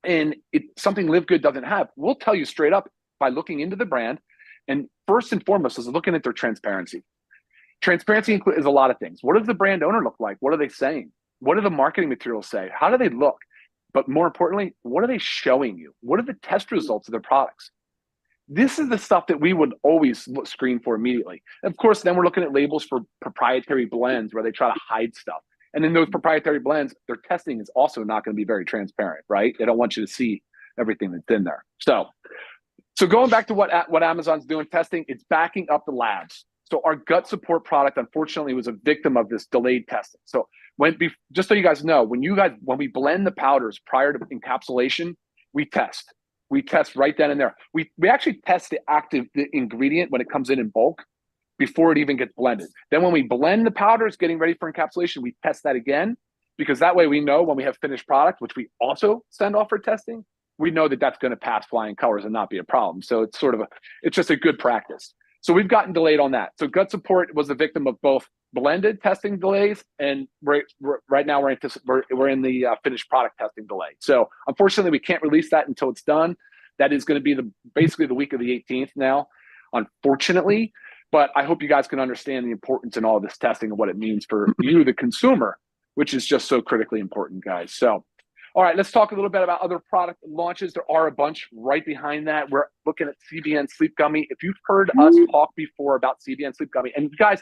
and it's something LiveGood doesn't have, we'll tell you straight up by looking into the brand. And first and foremost is looking at their transparency. Transparency is a lot of things. What does the brand owner look like? What are they saying? What do the marketing materials say? How do they look? But more importantly, what are they showing you? What are the test results of their products? This is the stuff that we would always screen for immediately. Of course, then we're looking at labels for proprietary blends where they try to hide stuff. And in those proprietary blends, their testing is also not going to be very transparent, right? They don't want you to see everything that's in there. So going back to what Amazon's doing testing, it's backing up the labs. So our gut support product, unfortunately, was a victim of this delayed testing. So just so you guys know, when we blend the powders prior to encapsulation, we test. We test right then and there. We actually test the ingredient when it comes in bulk before it even gets blended. Then when we blend the powders getting ready for encapsulation, we test that again, because that way we know when we have finished product, which we also send off for testing, we know that that's going to pass flying colors and not be a problem. So it's it's just a good practice. So we've gotten delayed on that. So gut support was a victim of both blended testing delays, and right now we're in the finished product testing delay. So unfortunately, we can't release that until it's done. That is going to be basically the week of the 18th now, unfortunately. But I hope you guys can understand the importance in all of this testing and what it means for you, the consumer, which is just so critically important, guys. So, all right, let's talk a little bit about other product launches. There are a bunch right behind that. We're looking at CBN Sleep Gummy. If you've heard us talk before about CBN Sleep Gummy, and guys,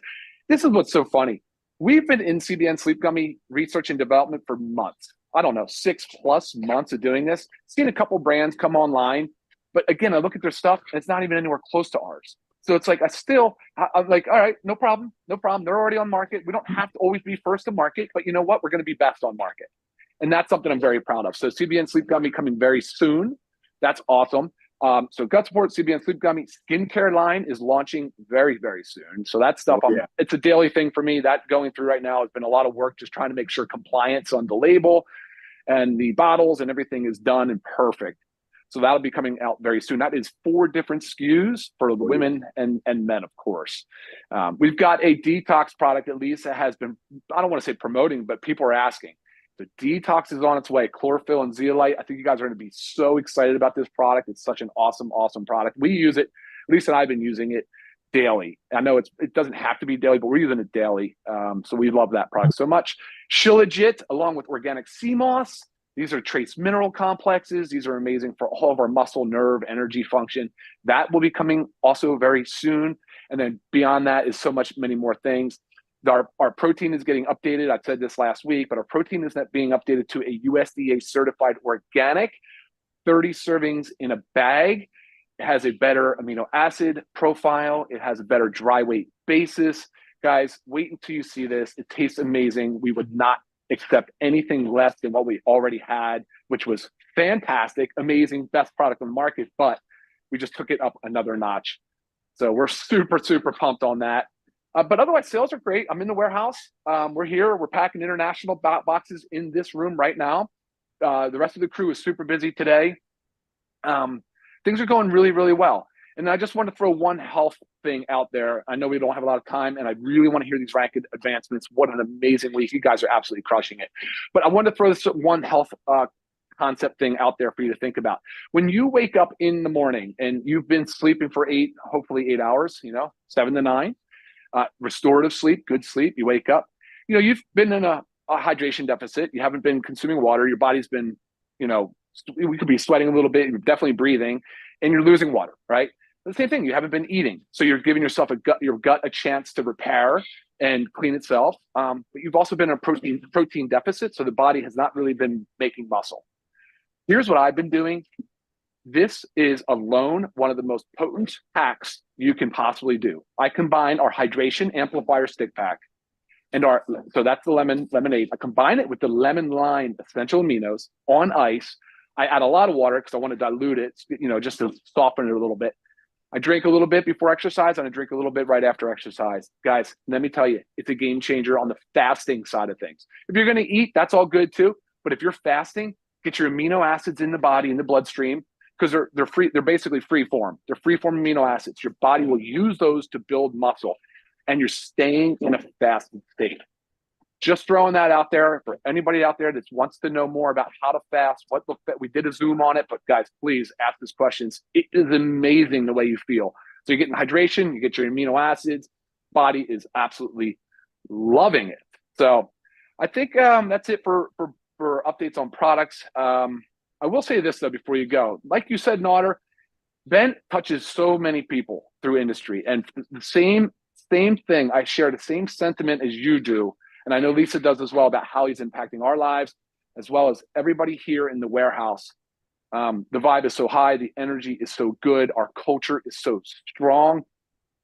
this is what's so funny. We've been in CBN Sleep Gummy research and development for months. I don't know, 6+ months of doing this. Seen a couple brands come online, but again, I look at their stuff and it's not even anywhere close to ours. So it's like, I'm like, all right, no problem. They're already on market. We don't have to always be first to market, but you know what? We're going to be best on market. And that's something I'm very proud of. So CBN Sleep Gummy coming very soon. That's awesome. So gut support, CBN Sleep Gummy, skincare line is launching very, very soon. So that stuff, it's a daily thing for me. That going through right now has been a lot of work, just trying to make sure compliance on the label and the bottles and everything is done and perfect. So that'll be coming out very soon. That is 4 different SKUs for the women and men, of course. We've got a detox product that Lisa has been, I don't want to say promoting, but people are asking. The detox is on its way, chlorophyll and zeolite. I think you guys are going to be so excited about this product. It's such an awesome, awesome product. We use it. Lisa and I have been using it. daily. I know it doesn't have to be daily, but we're using it daily. So we love that product so much. Shilajit, along with organic sea moss. These are trace mineral complexes. These are amazing for all of our muscle, nerve, energy function. That will be coming also very soon. And then beyond that is so much, many more things. Our protein is getting updated. I said this last week, but our protein is being updated to a USDA certified organic, 30 servings in a bag. It has a better amino acid profile. It has a better dry weight basis. Guys, wait until you see this. It tastes amazing. We would not accept anything less than what we already had, which was fantastic, amazing, best product on the market, but we just took it up another notch. So we're super, super pumped on that. But otherwise, sales are great. I'm in the warehouse. We're here. We're packing international boxes in this room right now. The rest of the crew is super busy today. Things are going really, really well. And I just want to throw one health thing out there. I know we don't have a lot of time, and I really want to hear these rank advancements. What an amazing week. You guys are absolutely crushing it. But I want to throw this one health concept thing out there for you to think about. When you wake up in the morning and you've been sleeping for hopefully 8 hours, 7 to 9, restorative sleep, good sleep, you wake up, you've been in a hydration deficit. You haven't been consuming water. Your body's been, we could be sweating a little bit. You're definitely breathing, and you're losing water, right? The same thing. You haven't been eating, so you're giving yourself your gut a chance to repair and clean itself. But you've also been in a protein deficit, so the body has not really been making muscle. Here's what I've been doing. This is alone one of the most potent hacks you can possibly do. I combine our hydration amplifier stick pack and so that's the lemonade. I combine it with the lemon lime essential aminos on ice. I add a lot of water because I want to dilute it, just to soften it a little bit. I drink a little bit before exercise, and I drink a little bit right after exercise. Guys, let me tell you, it's a game changer on the fasting side of things. If you're going to eat, that's all good too. But if you're fasting, get your amino acids in the body, in the bloodstream, because they're free. They're basically free form. They're free form amino acids. Your body will use those to build muscle, and you're staying in a fasted state. Just throwing that out there for anybody out there that wants to know more about how to fast. We did a Zoom on it, but guys, please ask us questions. It is amazing the way you feel. So you're getting hydration, you get your amino acids. Body is absolutely loving it. So I think that's it for updates on products. I will say this though before you go. Like you said, Naughter, Ben touches so many people through industry, and the same thing. I share the same sentiment as you do. And I know Lisa does as well, about how he's impacting our lives, as well as everybody here in the warehouse. The vibe is so high. The energy is so good. Our culture is so strong.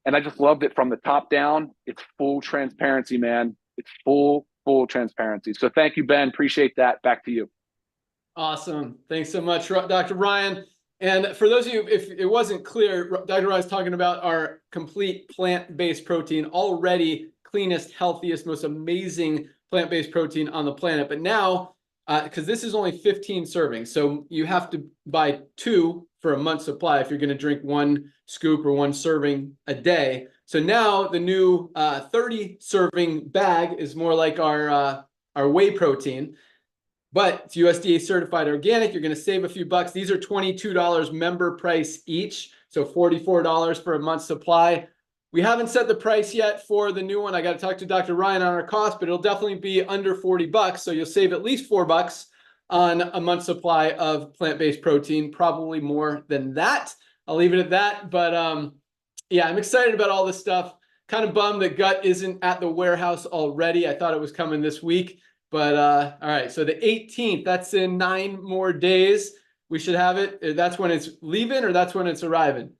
And I just loved it from the top down. It's full transparency, man. It's full transparency. So thank you, Ben. Appreciate that. Back to you. Awesome. Thanks so much, Dr. Ryan. And for those of you, if it wasn't clear, Dr. Ryan's talking about our complete plant-based protein, already cleanest, healthiest, most amazing plant-based protein on the planet. But now, because this is only 15 servings, so you have to buy 2 for a month's supply if you're going to drink 1 scoop or 1 serving a day. So now the new 30 serving bag is more like our whey protein, but it's USDA certified organic. You're going to save a few bucks. These are $22 member price each, so $44 for a month's supply. We haven't set the price yet for the new one. I got to talk to Dr. Ryan on our cost, but it'll definitely be under 40 bucks. So you'll save at least $4 on a month's supply of plant-based protein, probably more than that. I'll leave it at that. But yeah, I'm excited about all this stuff. Kind of bummed that Gut isn't at the warehouse already. I thought it was coming this week, but all right. So the 18th, that's in 9 more days. We should have it. That's when it's leaving, or that's when it's arriving?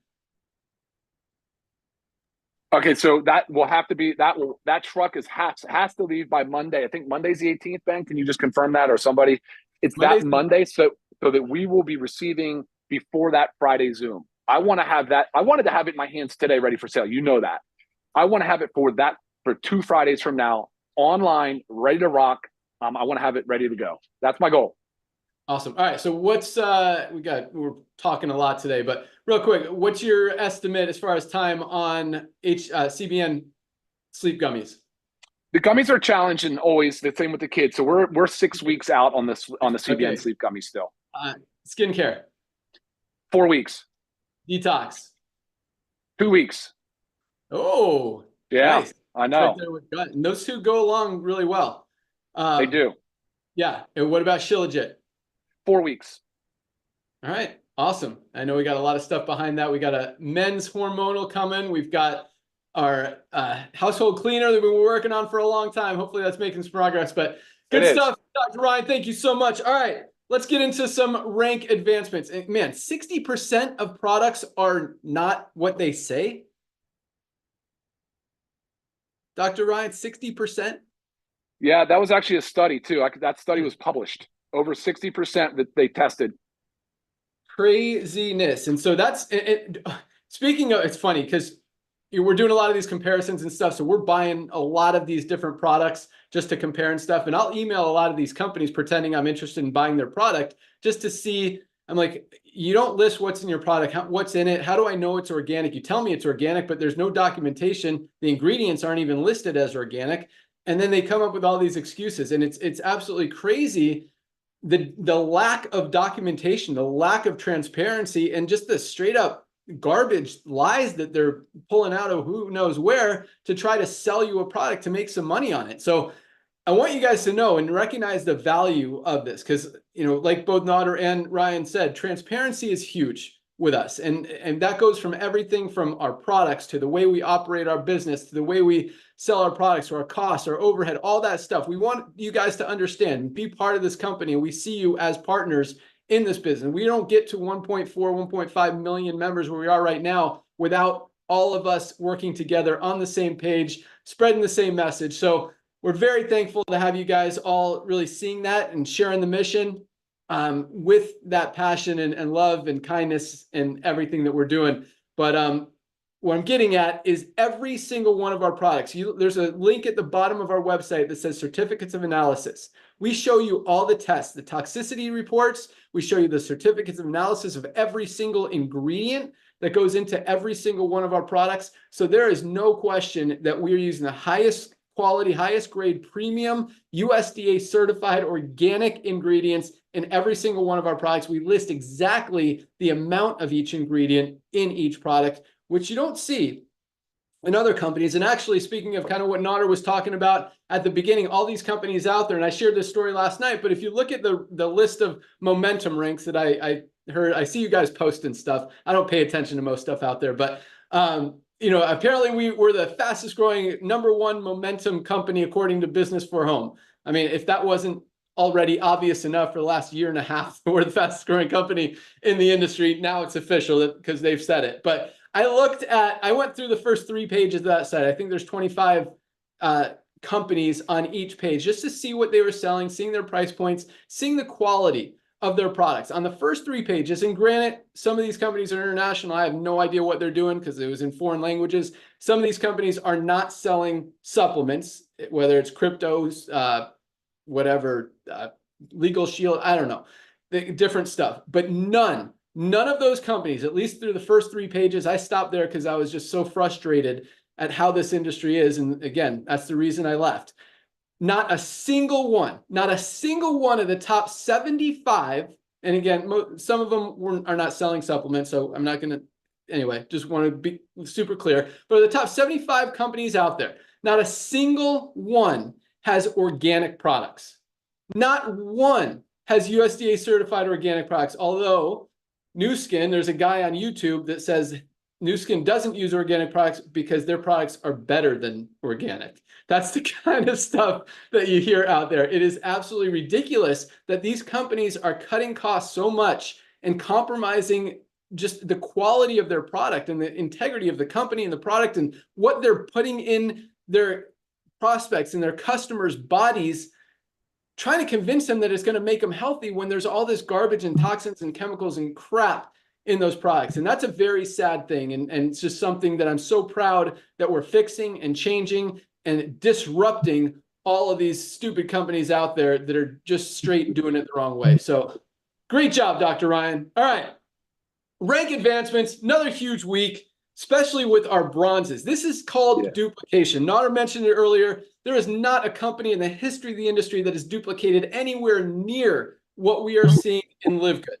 Okay, so that will have to be that truck has to leave by Monday. I think Monday's the 18th, Ben. Can you just confirm that, or somebody? It's Monday's that Monday, so that we will be receiving before that Friday Zoom. I want to have that. I wanted to have it in my hands today, ready for sale. You know that. I want to have it for 2 Fridays from now, online, ready to rock. I want to have it ready to go. That's my goal. Awesome. All right. So what's we're talking a lot today, but real quick, what's your estimate as far as time on CBN sleep gummies? The gummies are challenging, always the same with the kids. So we're 6 weeks out on the CBN sleep gummies still. Skincare. 4 weeks. Detox. 2 weeks. Oh, Yeah, nice. I It's right know. there with gut. And those two go along really well. They do. Yeah. And what about Shilajit? 4 weeks. All right. Awesome. I know we got a lot of stuff behind that. We got a men's hormonal coming. We've got our household cleaner that we've been working on for a long time. Hopefully that's making some progress, but good stuff. Dr. Ryan, thank you so much. All right. Let's get into some rank advancements. And man, 60% of products are not what they say. Dr. Ryan, 60%? Yeah, that was actually a study too. That study was published. Over 60% that they tested. Craziness. And so that's it. Speaking of, it's funny because we're doing a lot of these comparisons and stuff. So we're buying a lot of these different products just to compare and stuff. And I'll email a lot of these companies pretending I'm interested in buying their product just to see. I'm like, you don't list what's in your product, what's in it. How do I know it's organic? You tell me it's organic, but there's no documentation. The ingredients aren't even listed as organic. And then they come up with all these excuses. And it's absolutely crazy. The lack of documentation, the lack of transparency, and just the straight up garbage lies that they're pulling out of who knows where to try to sell you a product to make some money on it. So I want you guys to know and recognize the value of this because, you know, like both Nader and Ryan said, transparency is huge with us. And that goes from everything from our products to the way we operate our business, to the way we sell our products, to our costs, our overhead, all that stuff. We want you guys to understand and be part of this company. And we see you as partners in this business. We don't get to 1.4, 1.5 million members where we are right now without all of us working together on the same page, spreading the same message. So we're very thankful to have you guys all really seeing that and sharing the mission with that passion and love and kindness and everything that we're doing. But what I'm getting at is every single one of our products. There's a link at the bottom of our website that says certificates of analysis. We show you all the tests, the toxicity reports. We show you the certificates of analysis of every single ingredient that goes into every single one of our products. So there is no question that we're using the highest quality, highest grade premium USDA certified organic ingredients in every single one of our products. We list exactly the amount of each ingredient in each product, which you don't see in other companies. And actually, speaking of kind of what Nader was talking about at the beginning, all these companies out there, and I shared this story last night, but if you look at the list of momentum ranks that I heard, I see you guys posting stuff. I don't pay attention to most stuff out there, but you know, apparently we were the fastest growing #1 momentum company according to Business for Home. I mean, if that wasn't already obvious enough for the last year and a half, we're the fastest growing company in the industry. Now it's official because they've said it. But I went through the first 3 pages of that site. I think there's 25 companies on each page just to see what they were selling, seeing their price points, seeing the quality of their products. On the first 3 pages, and granted, some of these companies are international. I have no idea what they're doing because it was in foreign languages. Some of these companies are not selling supplements, whether it's cryptos, whatever, Legal Shield, I don't know, the different stuff. But none of those companies, at least through the first 3 pages, I stopped there because I was just so frustrated at how this industry is. And again, that's the reason I left. Not a single one of the top 75, and again, some of them are not selling supplements, so I'm not going to, anyway, just want to be super clear. But the top 75 companies out there, not a single one has organic products. Not one has USDA certified organic products, although Nu Skin, there's a guy on YouTube that says Nu Skin doesn't use organic products because their products are better than organic. That's the kind of stuff that you hear out there. It is absolutely ridiculous that these companies are cutting costs so much and compromising just the quality of their product and the integrity of the company and the product and what they're putting in their prospects and their customers' bodies, trying to convince them that it's going to make them healthy when there's all this garbage and toxins and chemicals and crap in those products. And that's a very sad thing. And it's just something that I'm so proud that we're fixing and changing and disrupting all of these stupid companies out there that are just straight doing it the wrong way. So great job, Dr. Ryan. All right. Rank advancements, another huge week, especially with our bronzes. This is called duplication. Nader mentioned it earlier. There is not a company in the history of the industry that has duplicated anywhere near what we are seeing in LiveGood.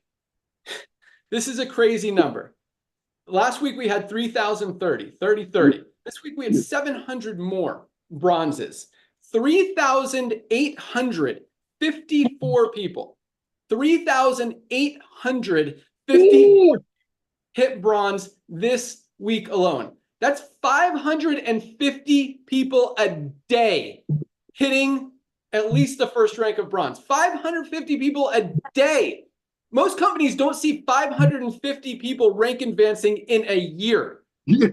This is a crazy number. Last week we had 3,030. This week we had 700 more bronzes, 3,854 people. 3,854 hit bronze this week alone. That's 550 people a day hitting at least the first rank of bronze. 550 people a day. Most companies don't see 550 people rank advancing in a year. Yes,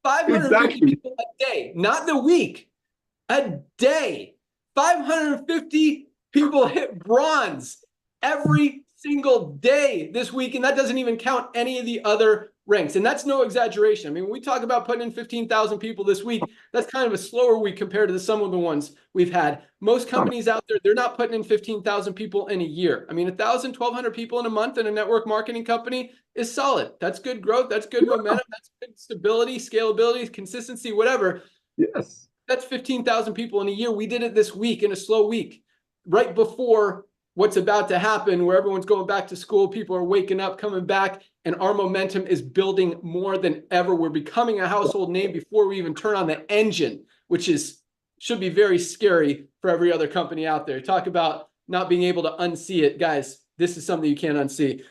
550 people a day, not the week, a day. 550 people hit bronze every single day this week, and that doesn't even count any of the other ranks. And that's no exaggeration. I mean, when we talk about putting in 15,000 people this week, that's kind of a slower week compared to some of the ones we've had. Most companies out there, they're not putting in 15,000 people in a year. I mean, 1,000, 1,200 people in a month in a network marketing company is solid. That's good growth. That's good momentum. That's good stability, scalability, consistency, whatever. Yes. That's 15,000 people in a year. We did it this week in a slow week, right before what's about to happen, where everyone's going back to school, people are waking up, coming back, and our momentum is building more than ever. We're becoming a household name before we even turn on the engine, which should be very scary for every other company out there. Talk about not being able to unsee it. Guys, this is something you can't unsee.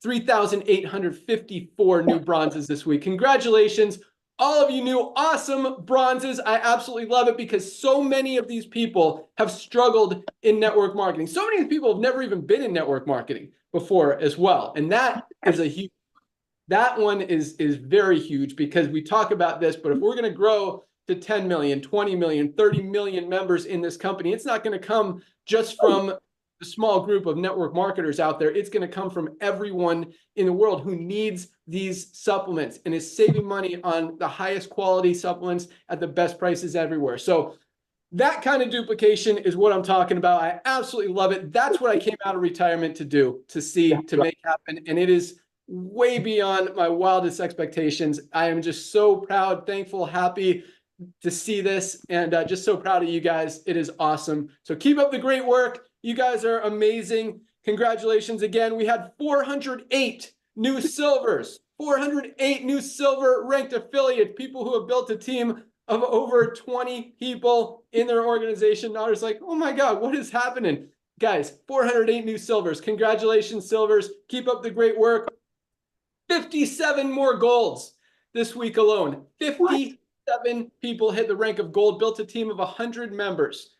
3,854 new bronzes this week. Congratulations. All of you new awesome bronzes. I absolutely love it because so many of these people have struggled in network marketing. So many people have never even been in network marketing before as well. And that is that one is very huge because we talk about this, but if we're going to grow to 10 million, 20 million, 30 million members in this company, it's not going to come just from a small group of network marketers out there. It's going to come from everyone in the world who needs these supplements and is saving money on the highest quality supplements at the best prices everywhere. So that kind of duplication is what I'm talking about. I absolutely love it. That's what I came out of retirement to do, to see, to make happen. And it is way beyond my wildest expectations. I am just so proud, thankful, happy to see this, and just so proud of you guys. It is awesome. So keep up the great work. You guys are amazing. Congratulations again. We had 408 new silvers, 408 new silver ranked affiliates, people who have built a team of over 20 people in their organization. Now it's like, oh my God, what is happening? Guys, 408 new silvers. Congratulations, silvers. Keep up the great work. 57 more golds this week alone. 57 people hit the rank of gold, built a team of 100 members.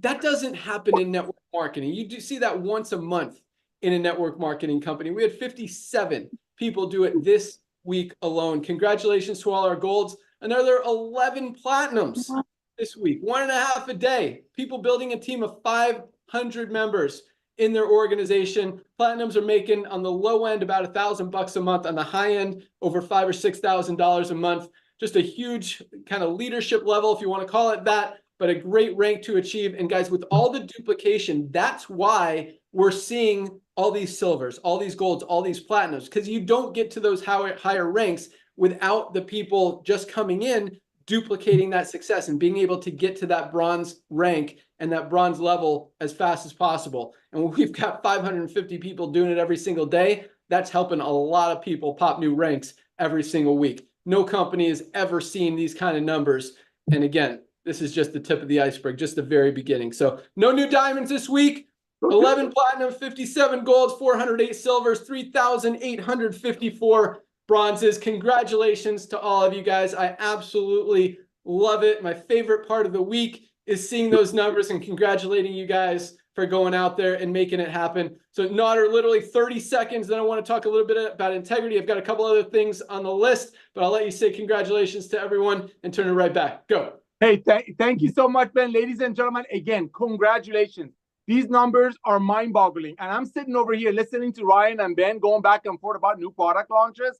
That doesn't happen in network marketing. You do see that once a month in a network marketing company. We had 57 people do it this week alone. Congratulations to all our golds. Another 11 platinums this week, 1.5 a day. People building a team of 500 members in their organization. Platinums are making on the low end about $1,000 a month, on the high end over $5,000 or $6,000 a month. Just a huge kind of leadership level, if you want to call it that, but a great rank to achieve. And guys, with all the duplication, that's why we're seeing all these silvers, all these golds, all these platinums, because you don't get to those higher ranks without the people just coming in, duplicating that success and being able to get to that bronze rank and that bronze level as fast as possible. And when we've got 550 people doing it every single day, that's helping a lot of people pop new ranks every single week. No company has ever seen these kind of numbers. And again, this is just the tip of the iceberg, just the very beginning. So no new diamonds this week. 11 platinum, 57 golds, 408 silvers, 3,854 bronzes. Congratulations to all of you guys. I absolutely love it. My favorite part of the week is seeing those numbers and congratulating you guys for going out there and making it happen. So Nader, literally 30 seconds. Then I want to talk a little bit about integrity. I've got a couple other things on the list, but I'll let you say congratulations to everyone and turn it right back. Go. Hey, thank you so much, Ben. Ladies and gentlemen, again, congratulations. These numbers are mind-boggling. And I'm sitting over here listening to Ryan and Ben going back and forth about new product launches.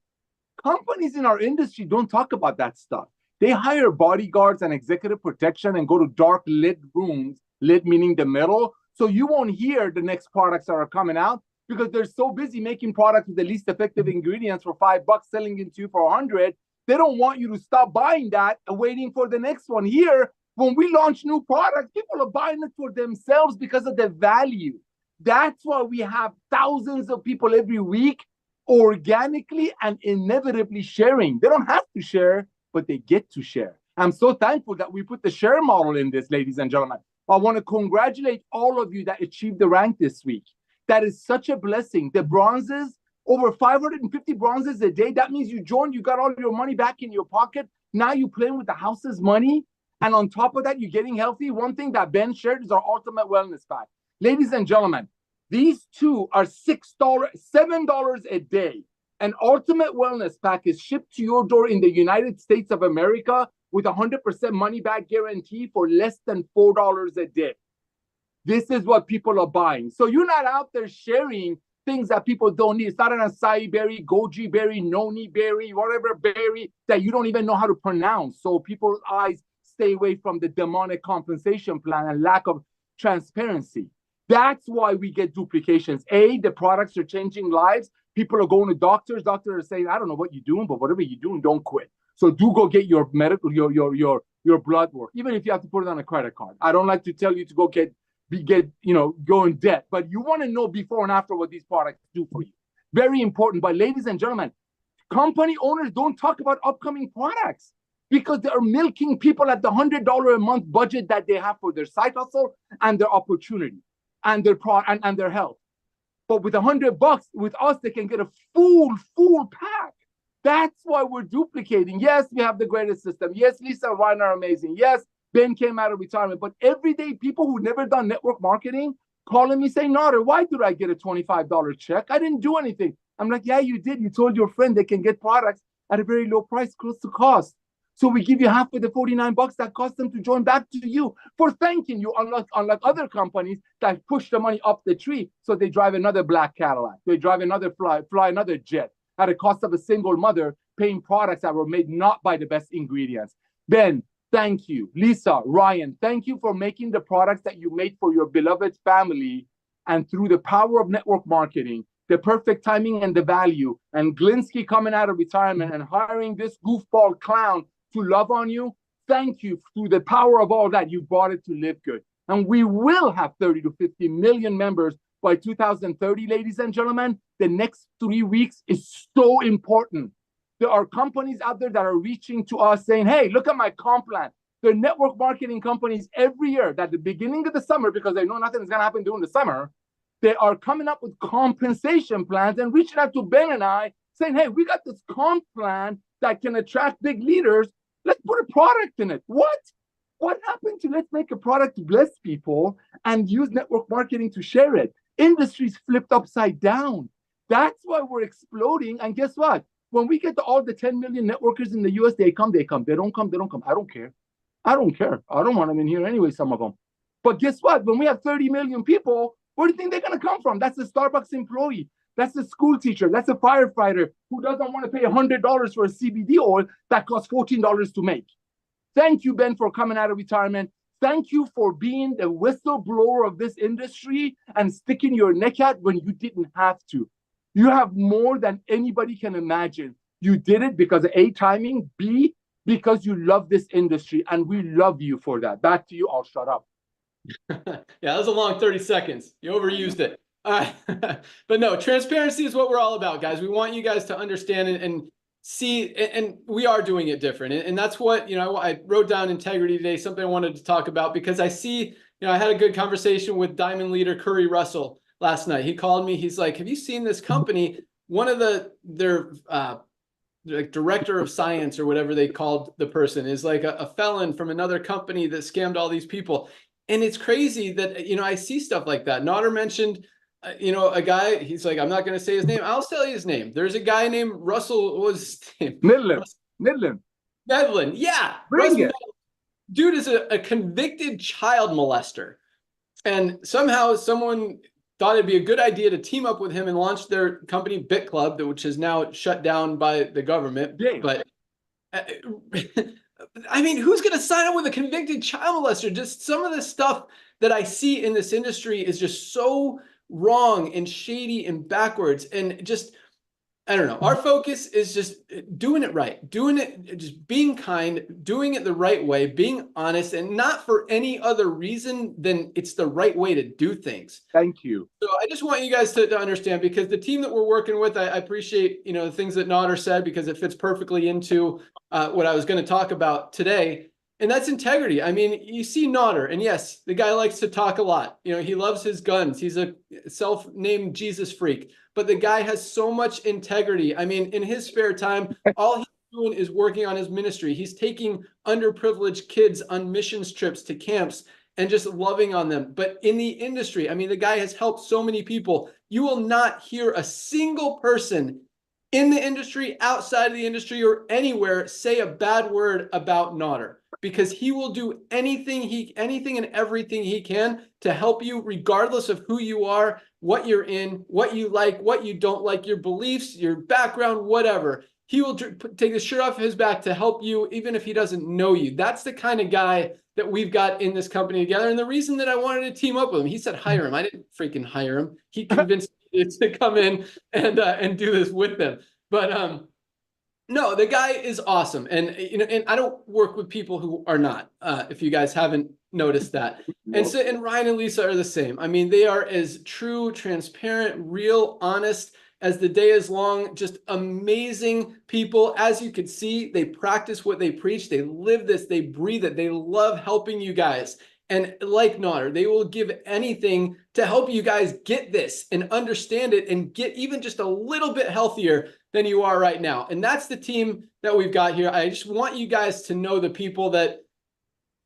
Companies in our industry don't talk about that stuff. They hire bodyguards and executive protection and go to dark lit rooms, lit meaning the middle. So you won't hear the next products that are coming out because they're so busy making products with the least effective ingredients for $5, selling it to you for 100. They don't want you to stop buying that and waiting for the next one. Here, when we launch new products, people are buying it for themselves because of the value. That's why we have thousands of people every week organically and inevitably sharing. They don't have to share, but but they get to share. I'm so thankful that we put the share model in this, ladies and gentlemen. I want to congratulate all of you that achieved the rank this week. That is such a blessing. The bronzes, over 550 bronzes a day. That means you joined, you got all your money back in your pocket. Now you're playing with the house's money. And on top of that, you're getting healthy. One thing that Ben shared is our ultimate wellness pack. Ladies and gentlemen, these two are $7 a day. An ultimate wellness pack is shipped to your door in the United States of America with 100% money back guarantee for less than $4 a day. This is what people are buying. So you're not out there sharing things that people don't need. It's not an acai berry, goji berry, noni berry, whatever berry that you don't even know how to pronounce. So people's eyes stay away from the demonic compensation plan and lack of transparency. That's why we get duplications. The products are changing lives. People are going to doctors. Doctors are saying, I don't know what you're doing, but whatever you're doing, don't quit. So do go get your medical, your blood work, even if you have to put it on a credit card. I don't like to tell you to go go in debt, but you want to know before and after what these products do for you. Very important. But ladies and gentlemen, company owners don't talk about upcoming products because they are milking people at the $100 a month budget that they have for their side hustle and their opportunity and their and their health. But with $100 with us, they can get a full pack. That's why we're duplicating. Yes, we have the greatest system. Yes, Lisa and Ryan are amazing. Yes, Ben came out of retirement. But everyday people who never done network marketing calling me saying, Nader, why did I get a $25 check? I didn't do anything. I'm like, yeah, you did. You told your friend they can get products at a very low price, close to cost. So we give you half of the $49 that cost them to join back to you for thanking you, unlike other companies that push the money up the tree. So they drive another black Cadillac. They drive another fly another jet at a cost of a single mother paying products that were made not by the best ingredients. Ben, thank you. Lisa, Ryan, thank you for making the products that you made for your beloved family. And through the power of network marketing, the perfect timing and the value, and Glinsky coming out of retirement and hiring this goofball clown to love on you, thank you. Through the power of all that, you brought it to LiveGood. And we will have 30 to 50 million members by 2030, ladies and gentlemen. The next 3 weeks is so important. There are companies out there that are reaching to us saying, hey, look at my comp plan. They're network marketing companies every year that at the beginning of the summer, because they know nothing is going to happen during the summer, they are coming up with compensation plans and reaching out to Ben and I saying, hey, we got this comp plan that can attract big leaders. Let's put a product in it. What happened to let's make a product to bless people and use network marketing to share it? Industries flipped upside down. That's why we're exploding. And guess what? When we get to all the 10 million networkers in the US, they come. They don't come. I don't care. I don't want them in here anyway, some of them. But guess what? When we have 30 million people, where do you think they're going to come from? That's a Starbucks employee. That's a school teacher. That's a firefighter who doesn't want to pay $100 for a CBD oil that costs $14 to make. Thank you, Ben, for coming out of retirement. Thank you for being the whistleblower of this industry and sticking your neck out when you didn't have to. You have more than anybody can imagine. You did it because of A, timing, B, because you love this industry, and we love you for that. Back to you. I'll shut up. Yeah, that was a long 30 seconds. You overused it. But no, transparency is what we're all about, guys. We want you guys to understand and see, and we are doing it different. And that's what, I wrote down integrity today, something I wanted to talk about, because I see, I had a good conversation with Diamond leader Curry Russell last night. He called me. He's like, have you seen this company? One of their like director of science or whatever they called the person is like a felon from another company that scammed all these people. And it's crazy that, I see stuff like that. Nader mentioned, a guy, he's like, I'm not going to say his name. I'll tell you his name. There's a guy named Russell. What was his name? Midland. Yeah. Bring it. Dude is a convicted child molester. And somehow someone thought it'd be a good idea to team up with him and launch their company Bit Club, which is now shut down by the government. Yeah. But I mean, who's going to sign up with a convicted child molester? Just some of the stuff that I see in this industry is just so wrong and shady and backwards. And just, I don't know. Our focus is just doing it right, doing it, just being kind, doing it the right way, being honest, and not for any other reason than it's the right way to do things. Thank you. So I just want you guys to understand, because the team that we're working with, I appreciate, the things that Nader said, because it fits perfectly into what I was going to talk about today. And that's integrity. I mean, you see Nader, and yes, the guy likes to talk a lot. He loves his guns. He's a self-named Jesus freak, but the guy has so much integrity. I mean, in his spare time, all he's doing is working on his ministry. He's taking underprivileged kids on missions trips to camps and just loving on them. But in the industry, I mean, the guy has helped so many people. You will not hear a single person in the industry, outside of the industry, or anywhere say a bad word about Nader, because he will do anything and everything he can to help you, regardless of who you are, what you're in, what you like, what you don't like, your beliefs, your background, whatever. He will take the shirt off his back to help you, even if he doesn't know you. That's the kind of guy that we've got in this company together. And the reason that I wanted to team up with him, he said, hire him. I didn't freaking hire him. He convinced me to come in and do this with them. But no, the guy is awesome. And, and I don't work with people who are not, if you guys haven't noticed that. And Ryan and Lisa are the same. I mean, they are as true, transparent, real, honest as the day is long, just amazing people. As you could see, they practice what they preach. They live this, they breathe it. They love helping you guys. And like Nader, they will give anything to help you guys get this and understand it and get even just a little bit healthier than you are right now. And that's the team that we've got here. I just want you guys to know the people that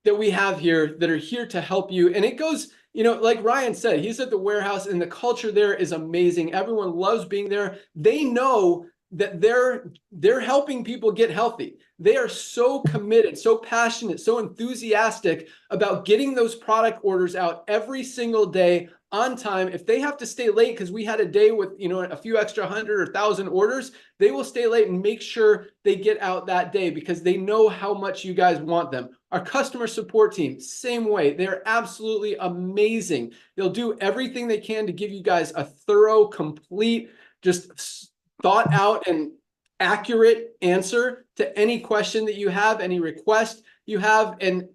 we have here that are here to help you. And it goes, like Ryan said, he's at the warehouse and the culture there is amazing. Everyone loves being there. They know that they're helping people get healthy. They are so committed, so passionate, so enthusiastic about getting those product orders out every single day on time. If they have to stay late because we had a day with a few extra 100 or 1,000 orders, they will stay late and make sure they get out that day because they know how much you guys want them. Our customer support team, same way. They're absolutely amazing. They'll do everything they can to give you guys a thorough, complete, just thought out and accurate answer to any question that you have, any request you have. And,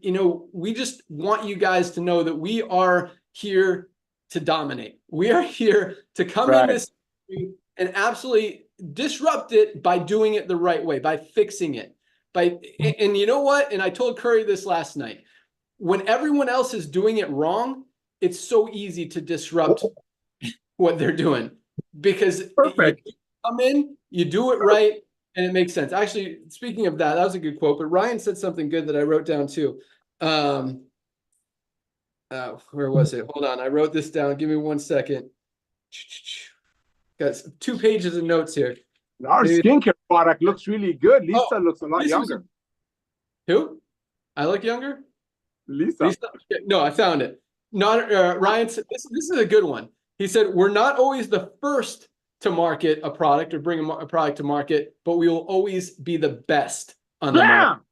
we just want you guys to know that we are here to dominate. We are here to come in this and absolutely disrupt it by doing it the right way, by fixing it. And you know what? And I told Curry this last night. When everyone else is doing it wrong, it's so easy to disrupt what they're doing because you come in, you do it right, and it makes sense. Actually, speaking of that, that was a good quote, but Ryan said something good that I wrote down too. Where was it? Hold on. I wrote this down. Give me 1 second. Got 2 pages of notes here. Our skincare product looks really good. Lisa looks a lot younger. Who? I look younger? Lisa. No, I found it. Ryan said, this is a good one. He said, we're not always the first to market a product or bring a product to market, but we will always be the best on the market.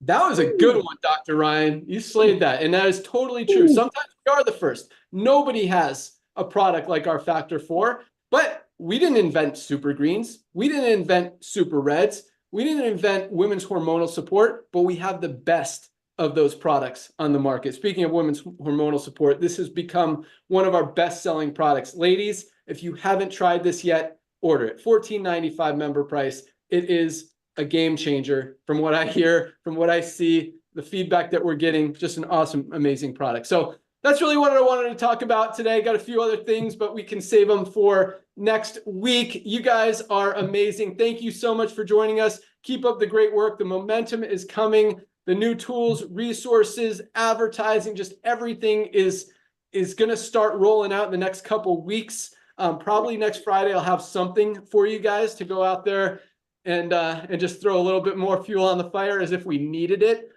That was a good one, Dr. Ryan. You slayed that. And that is totally true. Sometimes we are the first. Nobody has a product like our Factor 4, but we didn't invent super greens. We didn't invent super reds. We didn't invent women's hormonal support, but we have the best of those products on the market. Speaking of women's hormonal support, this has become one of our best-selling products. Ladies, if you haven't tried this yet, order it. $14.95 member price. It is a game changer from what I hear, from what I see, the feedback that we're getting, just an awesome, amazing product. So that's really what I wanted to talk about today. Got a few other things, but we can save them for next week. You guys are amazing. Thank you so much for joining us. Keep up the great work. The momentum is coming. The new tools, resources, advertising, just everything is going to start rolling out in the next couple weeks. Probably next Friday, I'll have something for you guys to go out there and just throw a little bit more fuel on the fire as if we needed it.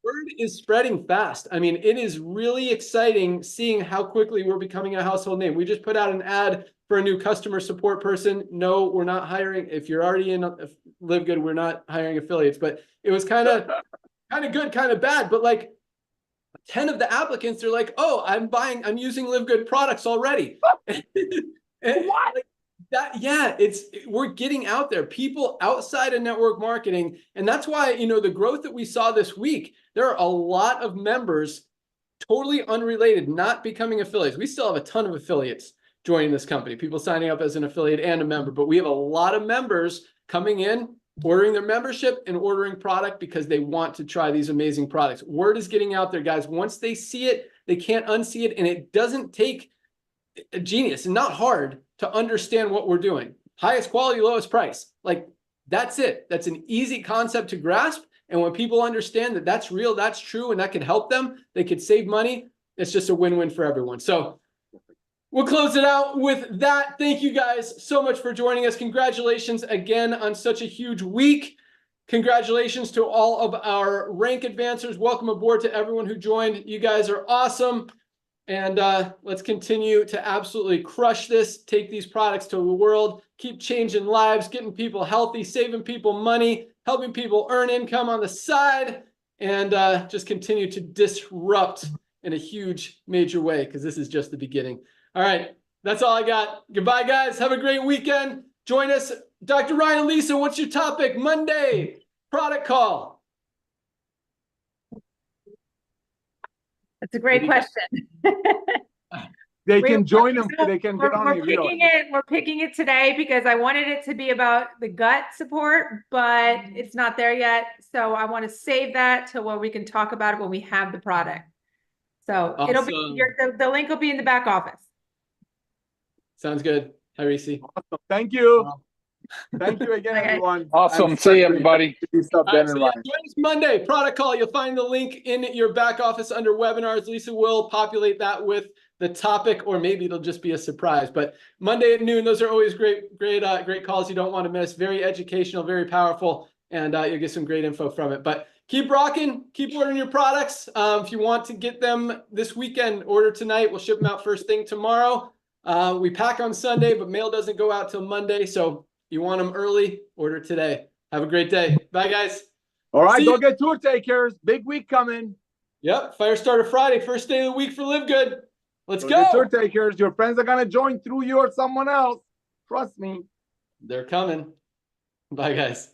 Word is spreading fast. I mean, it is really exciting seeing how quickly we're becoming a household name. We just put out an ad for a new customer support person. No, we're not hiring. If you're already in LiveGood, we're not hiring affiliates. But it was kind of good, kind of bad. But like 10 of the applicants, they're like, "Oh, I'm using LiveGood products already." And what? We're getting out there, people outside of network marketing. And that's why, the growth that we saw this week, there are a lot of members totally unrelated, not becoming affiliates. We still have a ton of affiliates joining this company, people signing up as an affiliate and a member, but we have a lot of members coming in, ordering their membership and ordering product because they want to try these amazing products. Word is getting out there, guys. Once they see it, they can't unsee it. And it doesn't take a genius and not hard to understand what we're doing. Highest quality, lowest price. Like, that's it. That's an easy concept to grasp. And when people understand that that's real, that's true, and that can help them, they could save money. It's just a win-win for everyone. So we'll close it out with that. Thank you guys so much for joining us. Congratulations again on such a huge week. Congratulations to all of our rank advancers. Welcome aboard to everyone who joined. You guys are awesome. And let's continue to absolutely crush this, take these products to the world, keep changing lives, getting people healthy, saving people money, helping people earn income on the side, and just continue to disrupt in a huge, major way, because this is just the beginning. All right, that's all I got. Goodbye, guys. Have a great weekend. Join us. Dr. Ryan and Lisa, what's your topic? Monday, product call. That's a great question. They can join them. They can get on We're picking it today because I wanted it to be about the gut support, but it's not there yet. So I want to save that to where we can talk about it when we have the product. So Awesome. It'll be the link will be in the back office. Sounds good. Hi, Reese. Awesome. Thank you. Thank you again, everyone. Awesome. See you, everybody. Join us Monday, product call. You'll find the link in your back office under webinars. Lisa will populate that with the topic, or maybe it'll just be a surprise. But Monday at noon, those are always great calls you don't want to miss. Very educational, very powerful, and you'll get some great info from it. But keep rocking, keep ordering your products. If you want to get them this weekend, order tonight. We'll ship them out first thing tomorrow. We pack on Sunday, but mail doesn't go out till Monday. So you want them early, order today. Have a great day. Bye, guys. All right, go get tour takers. Big week coming. Yep, Firestarter Friday, first day of the week for LiveGood. Let's go. Get tour takers. Your friends are going to join through you or someone else. Trust me. They're coming. Bye, guys.